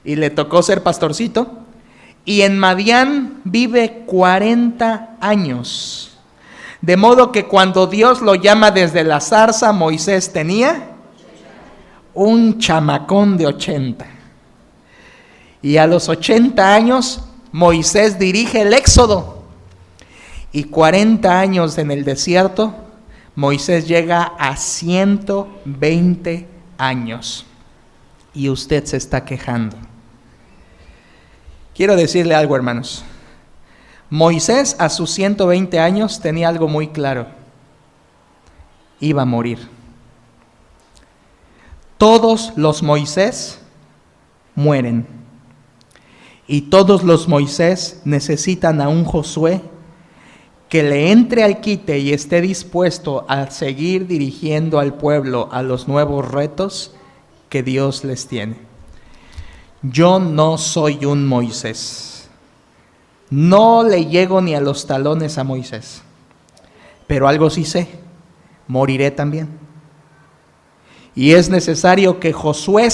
y le tocó ser pastorcito. Y en Madián vive 40 años. De modo que cuando Dios lo llama desde la zarza, Moisés tenía un chamacón de 80. Y a los 80 años, Moisés dirige el éxodo. Y 40 años en el desierto, Moisés llega a 120 años. Y usted se está quejando. Quiero decirle algo, hermanos. Moisés a sus 120 años tenía algo muy claro. Iba a morir. Todos los Moisés mueren. Y todos los Moisés necesitan a un Josué que le entre al quite y esté dispuesto a seguir dirigiendo al pueblo a los nuevos retos que Dios les tiene. Yo no soy un Moisés. No le llego ni a los talones a Moisés. Pero algo sí sé, moriré también. Y es necesario que Josué,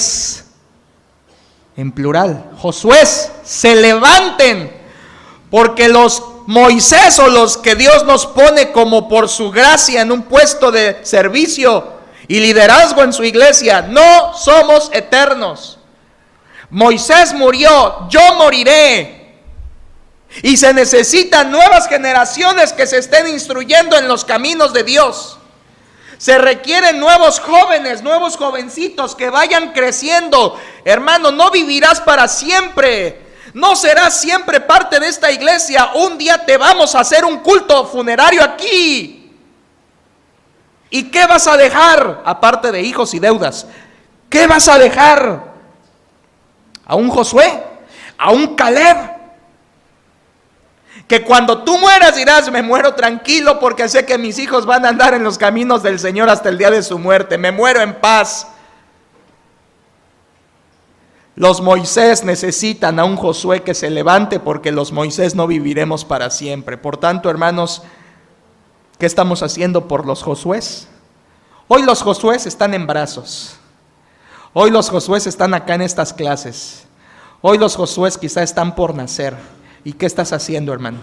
en plural, Josué, se levanten, porque los Moisés o los que Dios nos pone como por su gracia en un puesto de servicio y liderazgo en su iglesia, no somos eternos. Moisés murió, yo moriré. Y se necesitan nuevas generaciones que se estén instruyendo en los caminos de Dios. Se requieren nuevos jóvenes, nuevos jovencitos que vayan creciendo. Hermano, no vivirás para siempre. No serás siempre parte de esta iglesia. Un día te vamos a hacer un culto funerario aquí. ¿Y qué vas a dejar? Aparte de hijos y deudas, ¿qué vas a dejar? ¿A un Josué? ¿A un Caleb? Que cuando tú mueras dirás, me muero tranquilo porque sé que mis hijos van a andar en los caminos del Señor hasta el día de su muerte. Me muero en paz. Los Moisés necesitan a un Josué que se levante, porque los Moisés no viviremos para siempre. Por tanto, hermanos, ¿qué estamos haciendo por los Josués? Hoy los Josués están en brazos. Hoy los Josués están acá en estas clases. Hoy los Josués quizá están por nacer. ¿Y qué estás haciendo, hermano?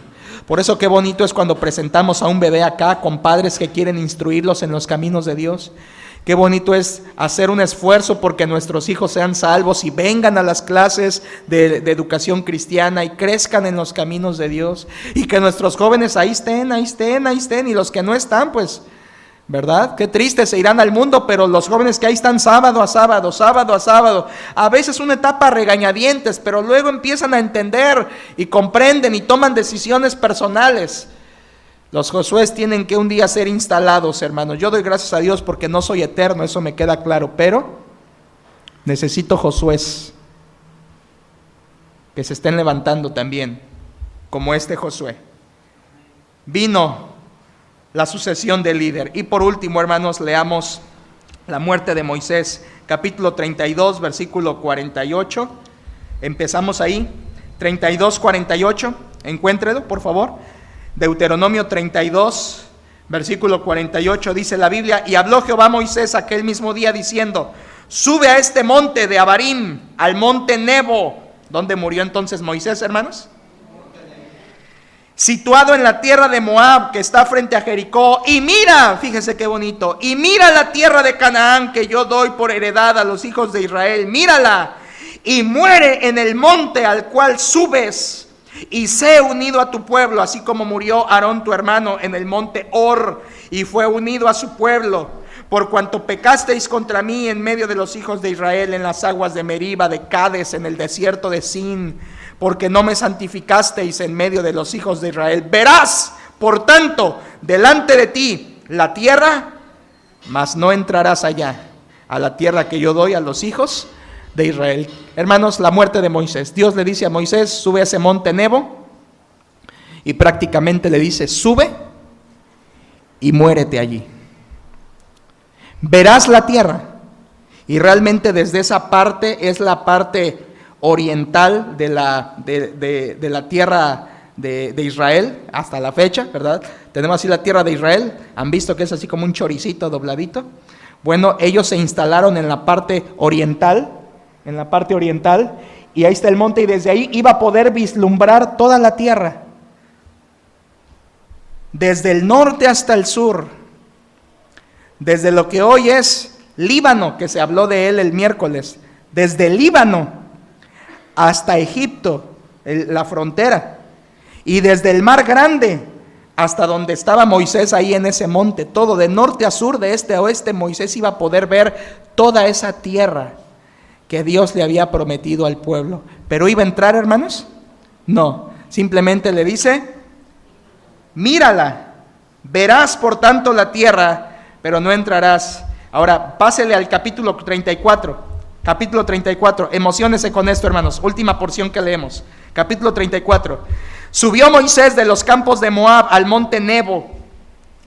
Por eso qué bonito es cuando presentamos a un bebé acá con padres que quieren instruirlos en los caminos de Dios. Qué bonito es hacer un esfuerzo porque nuestros hijos sean salvos y vengan a las clases de educación cristiana y crezcan en los caminos de Dios. Y que nuestros jóvenes ahí estén. Y los que no están, pues, ¿verdad? Qué triste, se irán al mundo, pero los jóvenes que ahí están sábado a sábado. A veces una etapa a regañadientes, pero luego empiezan a entender y comprenden y toman decisiones personales. Los Josué tienen que un día ser instalados, hermanos. Yo doy gracias a Dios porque no soy eterno, eso me queda claro, pero necesito Josué que se estén levantando también, como este Josué. Vino la sucesión del líder. Y por último, hermanos, leamos la muerte de Moisés, capítulo 32, versículo 48. Empezamos ahí, 32, 48. Encuéntrelo, por favor. Deuteronomio 32, versículo 48, dice la Biblia: y habló Jehová a Moisés aquel mismo día diciendo: sube a este monte de Abarim, al monte Nebo. ¿Dónde murió entonces Moisés, hermanos? Situado en la tierra de Moab, que está frente a Jericó, y mira, fíjese qué bonito, y mira la tierra de Canaán que yo doy por heredad a los hijos de Israel, mírala, y muere en el monte al cual subes, y sé unido a tu pueblo, así como murió Aarón tu hermano en el monte Hor, y fue unido a su pueblo, por cuanto pecasteis contra mí en medio de los hijos de Israel, en las aguas de Meriba, de Cades, en el desierto de Sin, porque no me santificasteis en medio de los hijos de Israel. Verás, por tanto, delante de ti la tierra, mas no entrarás allá, a la tierra que yo doy a los hijos de Israel. Hermanos, la muerte de Moisés. Dios le dice a Moisés: sube a ese monte Nebo, y prácticamente le dice: sube y muérete allí. Verás la tierra. Y realmente desde esa parte es la parte oriental de la tierra de Israel hasta la fecha, ¿verdad? Tenemos así la tierra de Israel. ¿Han visto que es así como un choricito dobladito? Bueno, ellos se instalaron en la parte oriental, y ahí está el monte, y desde ahí iba a poder vislumbrar toda la tierra, desde el norte hasta el sur, desde lo que hoy es Líbano, que se habló de él el miércoles, desde el Líbano hasta Egipto, la frontera, y desde el mar grande hasta donde estaba Moisés ahí en ese monte, todo de norte a sur, de este a oeste, Moisés iba a poder ver toda esa tierra que Dios le había prometido al pueblo. ¿Pero iba a entrar, hermanos? No, simplemente le dice, mírala, verás por tanto la tierra, pero no entrarás. Ahora, pásele al capítulo 34. Capítulo 34, emociónese con esto, hermanos. Última porción que leemos. Capítulo 34. Subió Moisés de los campos de Moab al monte Nebo,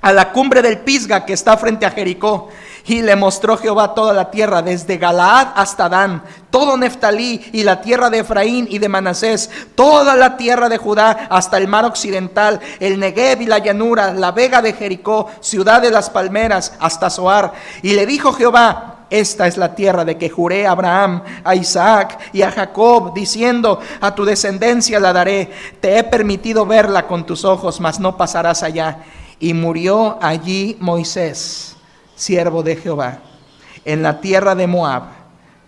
a la cumbre del Pisga que está frente a Jericó. Y le mostró Jehová toda la tierra, desde Galaad hasta Dan, todo Neftalí y la tierra de Efraín y de Manasés, toda la tierra de Judá hasta el mar occidental, el Negev y la llanura, la vega de Jericó, ciudad de las palmeras, hasta Zoar. Y le dijo Jehová, esta es la tierra de que juré a Abraham, a Isaac y a Jacob, diciendo, a tu descendencia la daré. Te he permitido verla con tus ojos, mas no pasarás allá. Y murió allí Moisés, siervo de Jehová, en la tierra de Moab,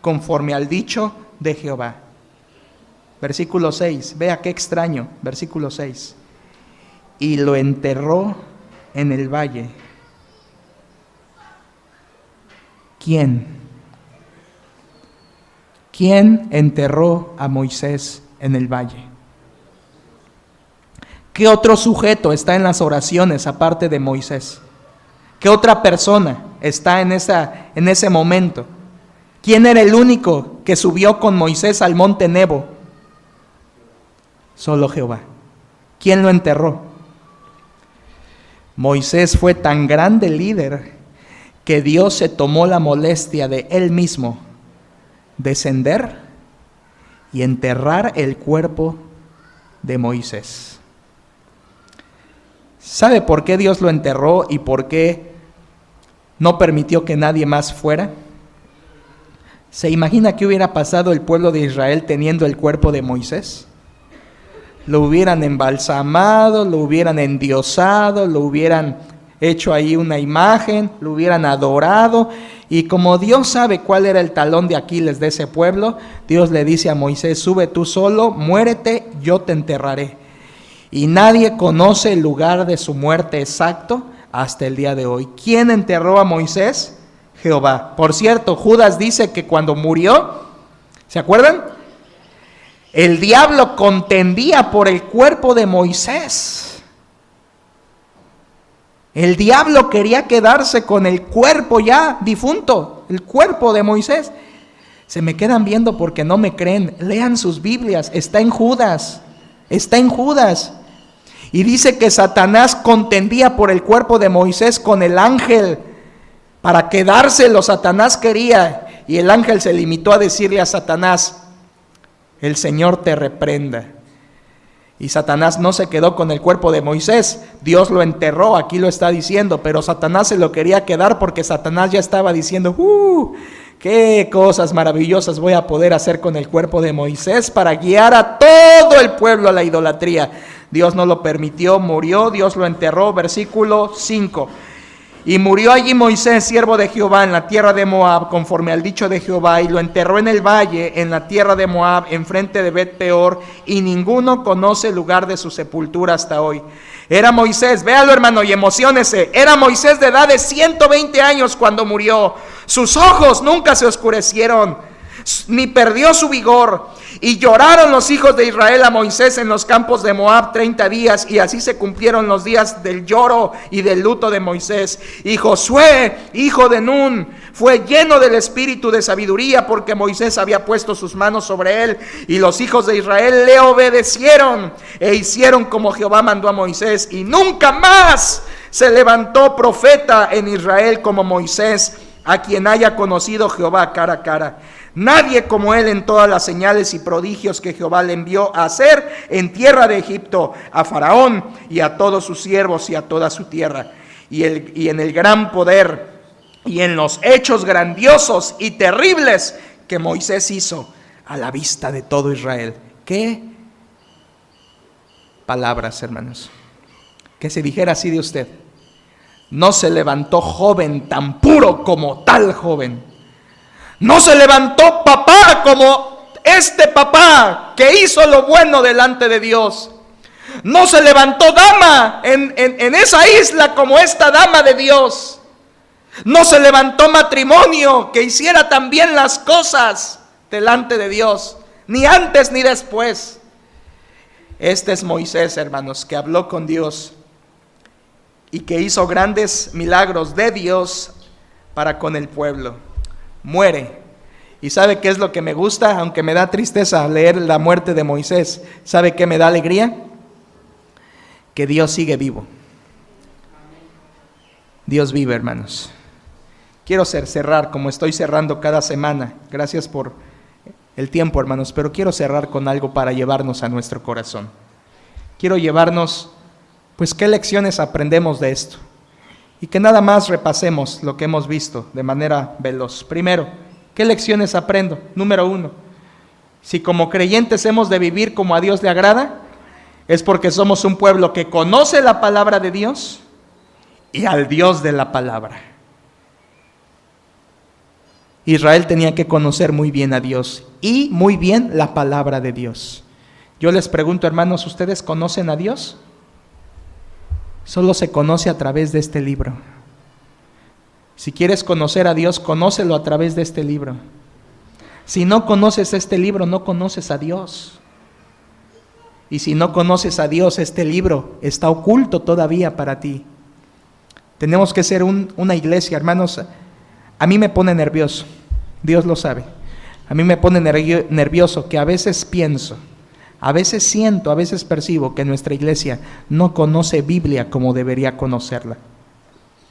conforme al dicho de Jehová. Versículo 6, vea qué extraño, versículo 6. Y lo enterró en el valle. ¿Quién? ¿Quién enterró a Moisés en el valle? ¿Qué otro sujeto está en las oraciones aparte de Moisés? ¿Qué otra persona está en ese momento? ¿Quién era el único que subió con Moisés al monte Nebo? Solo Jehová. ¿Quién lo enterró? Moisés fue tan grande líder que Dios se tomó la molestia de él mismo descender y enterrar el cuerpo de Moisés. ¿Sabe por qué Dios lo enterró y por qué no permitió que nadie más fuera? ¿Se imagina qué hubiera pasado el pueblo de Israel teniendo el cuerpo de Moisés? Lo hubieran embalsamado, lo hubieran endiosado, lo hubieran hecho ahí una imagen, lo hubieran adorado, y como Dios sabe cuál era el talón de Aquiles de ese pueblo, Dios le dice a Moisés, sube tú solo, muérete, yo te enterraré. Y nadie conoce el lugar de su muerte exacto hasta el día de hoy. ¿Quién enterró a Moisés? Jehová. Por cierto, Judas dice que cuando murió, ¿se acuerdan? El diablo contendía por el cuerpo de Moisés. El diablo quería quedarse con el cuerpo ya difunto, el cuerpo de Moisés. Se me quedan viendo porque no me creen. Lean sus Biblias, está en Judas. Está en Judas. Y dice que Satanás contendía por el cuerpo de Moisés con el ángel. Para quedárselo, Satanás quería. Y el ángel se limitó a decirle a Satanás, el Señor te reprenda. Y Satanás no se quedó con el cuerpo de Moisés, Dios lo enterró, aquí lo está diciendo, pero Satanás se lo quería quedar porque Satanás ya estaba diciendo, qué cosas maravillosas voy a poder hacer con el cuerpo de Moisés para guiar a todo el pueblo a la idolatría. Dios no lo permitió, murió, Dios lo enterró, versículo 5. Y murió allí Moisés, siervo de Jehová, en la tierra de Moab, conforme al dicho de Jehová, y lo enterró en el valle, en la tierra de Moab, enfrente de Bet Peor, y ninguno conoce el lugar de su sepultura hasta hoy. Era Moisés, véalo hermano y emociónese, era Moisés de edad de 120 años cuando murió. Sus ojos nunca se oscurecieron, ni perdió su vigor. Y lloraron los hijos de Israel a Moisés en los campos de Moab 30 días, y así se cumplieron los días del lloro y del luto de Moisés. Y Josué, hijo de Nun, fue lleno del espíritu de sabiduría, porque Moisés había puesto sus manos sobre él. Y los hijos de Israel le obedecieron e hicieron como Jehová mandó a Moisés. Y nunca más se levantó profeta en Israel como Moisés, a quien haya conocido Jehová cara a cara. Nadie como él en todas las señales y prodigios que Jehová le envió a hacer en tierra de Egipto, a Faraón y a todos sus siervos y a toda su tierra. Y en el gran poder y en los hechos grandiosos y terribles que Moisés hizo a la vista de todo Israel. ¿Qué palabras, hermanos? Que se dijera así de usted: no se levantó joven tan puro como tal joven. No se levantó papá como este papá que hizo lo bueno delante de Dios. No se levantó dama en esa isla como esta dama de Dios. No se levantó matrimonio que hiciera también las cosas delante de Dios, ni antes ni después. Este es Moisés, hermanos, que habló con Dios y que hizo grandes milagros de Dios para con el pueblo. Muere. ¿Y sabe qué es lo que me gusta? Aunque me da tristeza leer la muerte de Moisés, ¿sabe qué me da alegría? Que Dios sigue vivo. Dios vive, hermanos. Quiero cerrar como estoy cerrando cada semana. Gracias por el tiempo, hermanos, pero quiero cerrar con algo para llevarnos a nuestro corazón. Quiero llevarnos, pues, qué lecciones aprendemos de esto. Y que nada más repasemos lo que hemos visto de manera veloz. Primero, ¿qué lecciones aprendo? Número 1, si como creyentes hemos de vivir como a Dios le agrada, es porque somos un pueblo que conoce la palabra de Dios y al Dios de la palabra. Israel tenía que conocer muy bien a Dios y muy bien la palabra de Dios. Yo les pregunto, hermanos, ¿ustedes conocen a Dios? Solo se conoce a través de este libro. Si quieres conocer a Dios, conócelo a través de este libro. Si no conoces este libro, no conoces a Dios. Y si no conoces a Dios, este libro está oculto todavía para ti. Tenemos que ser una iglesia, hermanos. A mí me pone nervioso, Dios lo sabe. A mí me pone nervioso que a veces pienso, a veces siento, a veces percibo que nuestra iglesia no conoce Biblia como debería conocerla.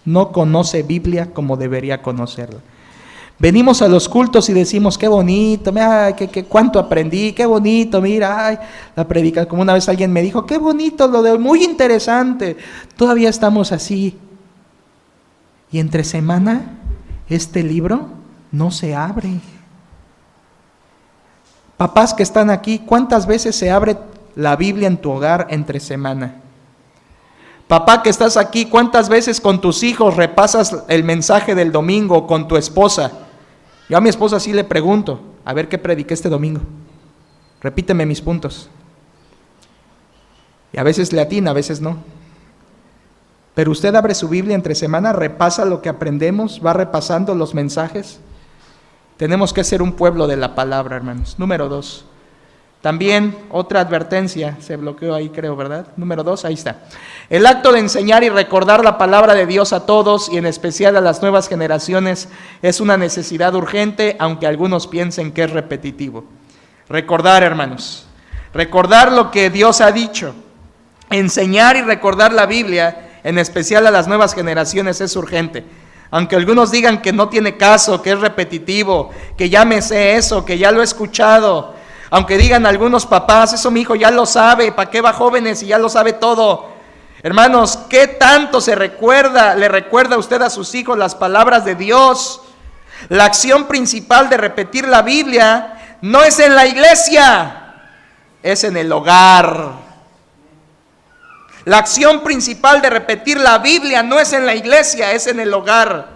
No conoce Biblia como debería conocerla. Venimos a los cultos y decimos, qué bonito, mira, cuánto aprendí, qué bonito, mira, ay, la predica. Como una vez alguien me dijo, qué bonito, lo de muy interesante. Todavía estamos así. Y entre semana, este libro no se abre. Papás que están aquí, ¿cuántas veces se abre la Biblia en tu hogar entre semana? Papá que estás aquí, ¿cuántas veces con tus hijos repasas el mensaje del domingo con tu esposa? Yo a mi esposa sí le pregunto, a ver qué prediqué este domingo. Repíteme mis puntos. Y a veces le atina, a veces no. Pero usted abre su Biblia entre semana, repasa lo que aprendemos, va repasando los mensajes. Tenemos que ser un pueblo de la palabra, hermanos. Número 2. También otra advertencia, se bloqueó ahí creo, ¿verdad? Número 2, ahí está. El acto de enseñar y recordar la palabra de Dios a todos y en especial a las nuevas generaciones es una necesidad urgente, aunque algunos piensen que es repetitivo. Recordar, hermanos, recordar lo que Dios ha dicho, enseñar y recordar la Biblia, en especial a las nuevas generaciones, es urgente. Aunque algunos digan que no tiene caso, que es repetitivo, que ya me sé eso, que ya lo he escuchado. Aunque digan algunos papás, eso mi hijo ya lo sabe, ¿para qué va jóvenes y ya lo sabe todo? Hermanos, ¿qué tanto le recuerda a usted a sus hijos las palabras de Dios? La acción principal de repetir la Biblia no es en la iglesia, es en el hogar. La acción principal de repetir la Biblia no es en la iglesia, es en el hogar.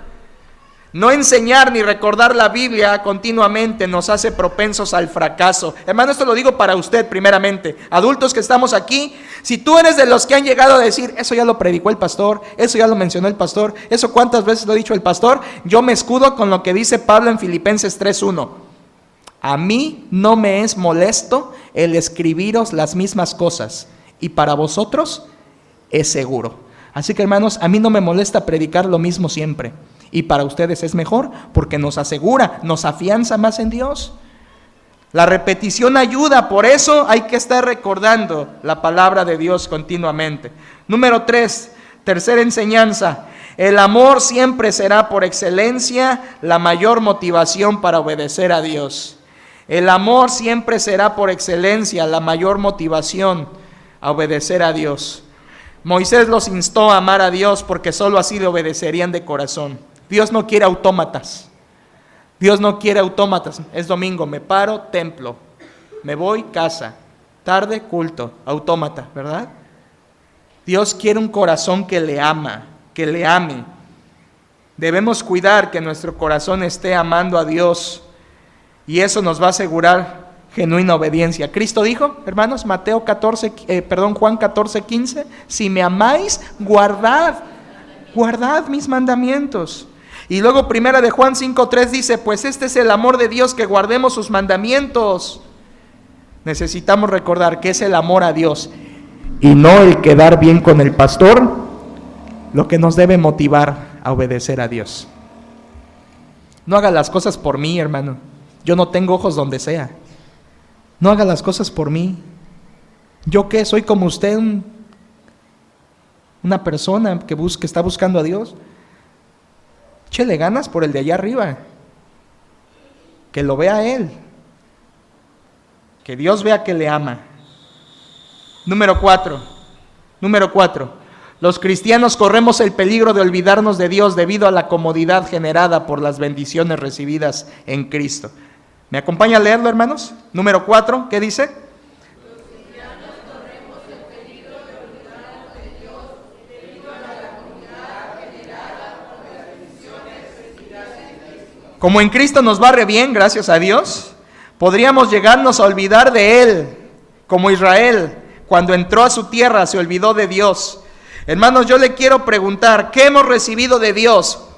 No enseñar ni recordar la Biblia continuamente nos hace propensos al fracaso. Hermano, esto lo digo para usted primeramente. Adultos que estamos aquí, si tú eres de los que han llegado a decir, eso ya lo predicó el pastor, eso ya lo mencionó el pastor, eso cuántas veces lo ha dicho el pastor, yo me escudo con lo que dice Pablo en Filipenses 3:1. A mí no me es molesto el escribiros las mismas cosas, y para vosotros es seguro. Así que, hermanos, a mí no me molesta predicar lo mismo siempre. Y para ustedes es mejor porque nos asegura, nos afianza más en Dios. La repetición ayuda, por eso hay que estar recordando la palabra de Dios continuamente. Número 3, tercera enseñanza. El amor siempre será por excelencia la mayor motivación para obedecer a Dios. El amor siempre será por excelencia la mayor motivación a obedecer a Dios. Moisés los instó a amar a Dios porque solo así le obedecerían de corazón. Dios no quiere autómatas. Dios no quiere autómatas. Es domingo, me paro, templo. Me voy, casa. Tarde, culto. Autómata, ¿verdad? Dios quiere un corazón que le ama, que le ame. Debemos cuidar que nuestro corazón esté amando a Dios. Y eso nos va a asegurar genuina obediencia. Cristo dijo, hermanos, Juan 14:15, si me amáis, guardad mis mandamientos. Y luego primera de Juan 5:3 dice, pues este es el amor de Dios, que guardemos sus mandamientos. Necesitamos recordar que es el amor a Dios y no el quedar bien con el pastor lo que nos debe motivar a obedecer a Dios. No haga las cosas por mí, hermano. Yo no tengo ojos donde sea. No haga las cosas por mí. ¿Yo qué? Soy como usted, una persona que está buscando a Dios. Échele ganas por el de allá arriba. Que lo vea Él. Que Dios vea que le ama. Número 4. Los cristianos corremos el peligro de olvidarnos de Dios debido a la comodidad generada por las bendiciones recibidas en Cristo. ¿Me acompaña a leerlo, hermanos? Número 4, ¿qué dice? Los cristianos corremos el peligro de olvidarnos de Dios debido a la comodidad generada por las bendiciones recibidas en Cristo. Como en Cristo nos va re bien, gracias a Dios, podríamos llegarnos a olvidar de Él, como Israel, cuando entró a su tierra se olvidó de Dios. Hermanos, yo le quiero preguntar, ¿qué hemos recibido de Dios?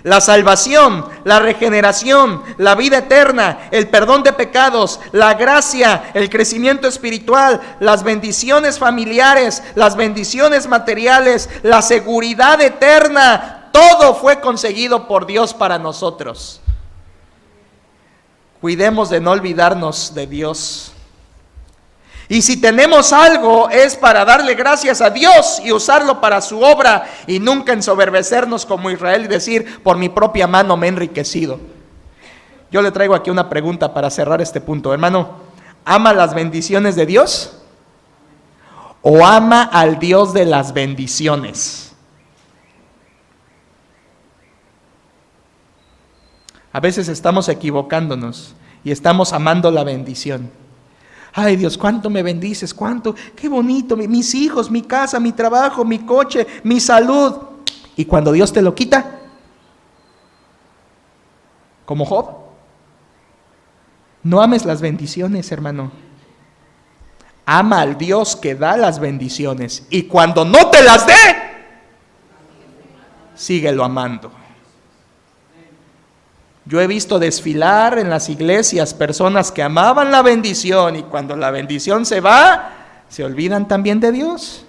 La salvación, la regeneración, la vida eterna, el perdón de pecados, la gracia, el crecimiento espiritual, las bendiciones familiares, las bendiciones materiales, la seguridad eterna. Todo fue conseguido por Dios para nosotros. Cuidemos de no olvidarnos de Dios. Y si tenemos algo es para darle gracias a Dios y usarlo para su obra y nunca ensoberbecernos como Israel y decir, por mi propia mano me he enriquecido. Yo le traigo aquí una pregunta para cerrar este punto. Hermano, ¿ama las bendiciones de Dios o ama al Dios de las bendiciones? A veces estamos equivocándonos y estamos amando la bendición. Ay Dios, cuánto me bendices, cuánto, qué bonito, mis hijos, mi casa, mi trabajo, mi coche, mi salud. Y cuando Dios te lo quita, como Job, no ames las bendiciones, hermano. Ama al Dios que da las bendiciones. Y cuando no te las dé, síguelo amando. Yo he visto desfilar en las iglesias personas que amaban la bendición y cuando la bendición se va, se olvidan también de Dios.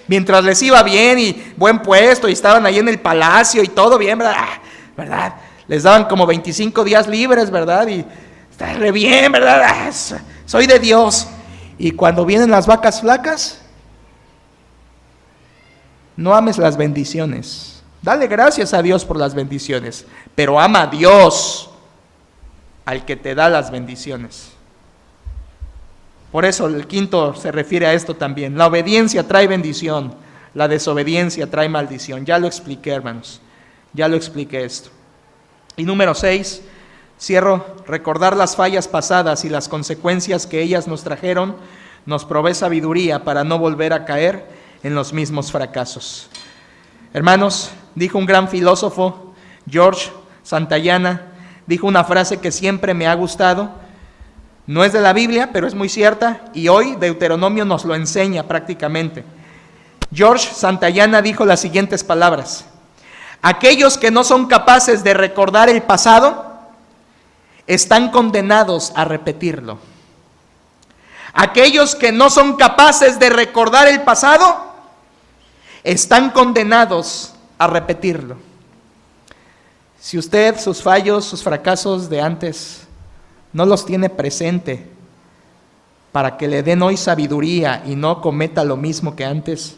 Mientras les iba bien y buen puesto y estaban ahí en el palacio y todo bien, ¿verdad? Les daban como 25 días libres, ¿verdad? Y está re bien, ¿verdad? Soy de Dios. Y cuando vienen las vacas flacas, no ames las bendiciones. Dale gracias a Dios por las bendiciones, pero ama a Dios, al que te da las bendiciones. Por eso el quinto se refiere a esto también. La obediencia trae bendición, la desobediencia trae maldición. Ya lo expliqué, hermanos, ya lo expliqué esto. Y número 6, cierro, recordar las fallas pasadas y las consecuencias que ellas nos trajeron, nos provee sabiduría para no volver a caer en los mismos fracasos. Hermanos, dijo un gran filósofo, George Santayana, dijo una frase que siempre me ha gustado. No es de la Biblia, pero es muy cierta y hoy Deuteronomio nos lo enseña prácticamente. George Santayana dijo las siguientes palabras: aquellos que no son capaces de recordar el pasado están condenados a repetirlo. Aquellos que no son capaces de recordar el pasado están condenados a repetirlo. Si usted sus fallos, sus fracasos de antes no los tiene presente para que le den hoy sabiduría y no cometa lo mismo que antes,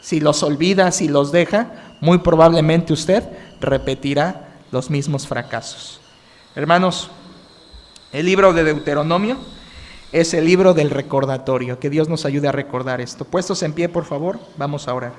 si los olvida, si los deja, muy probablemente usted repetirá los mismos fracasos. Hermanos, el libro de Deuteronomio es el libro del recordatorio. Que Dios nos ayude a recordar esto. Puestos en pie, por favor, vamos a orar.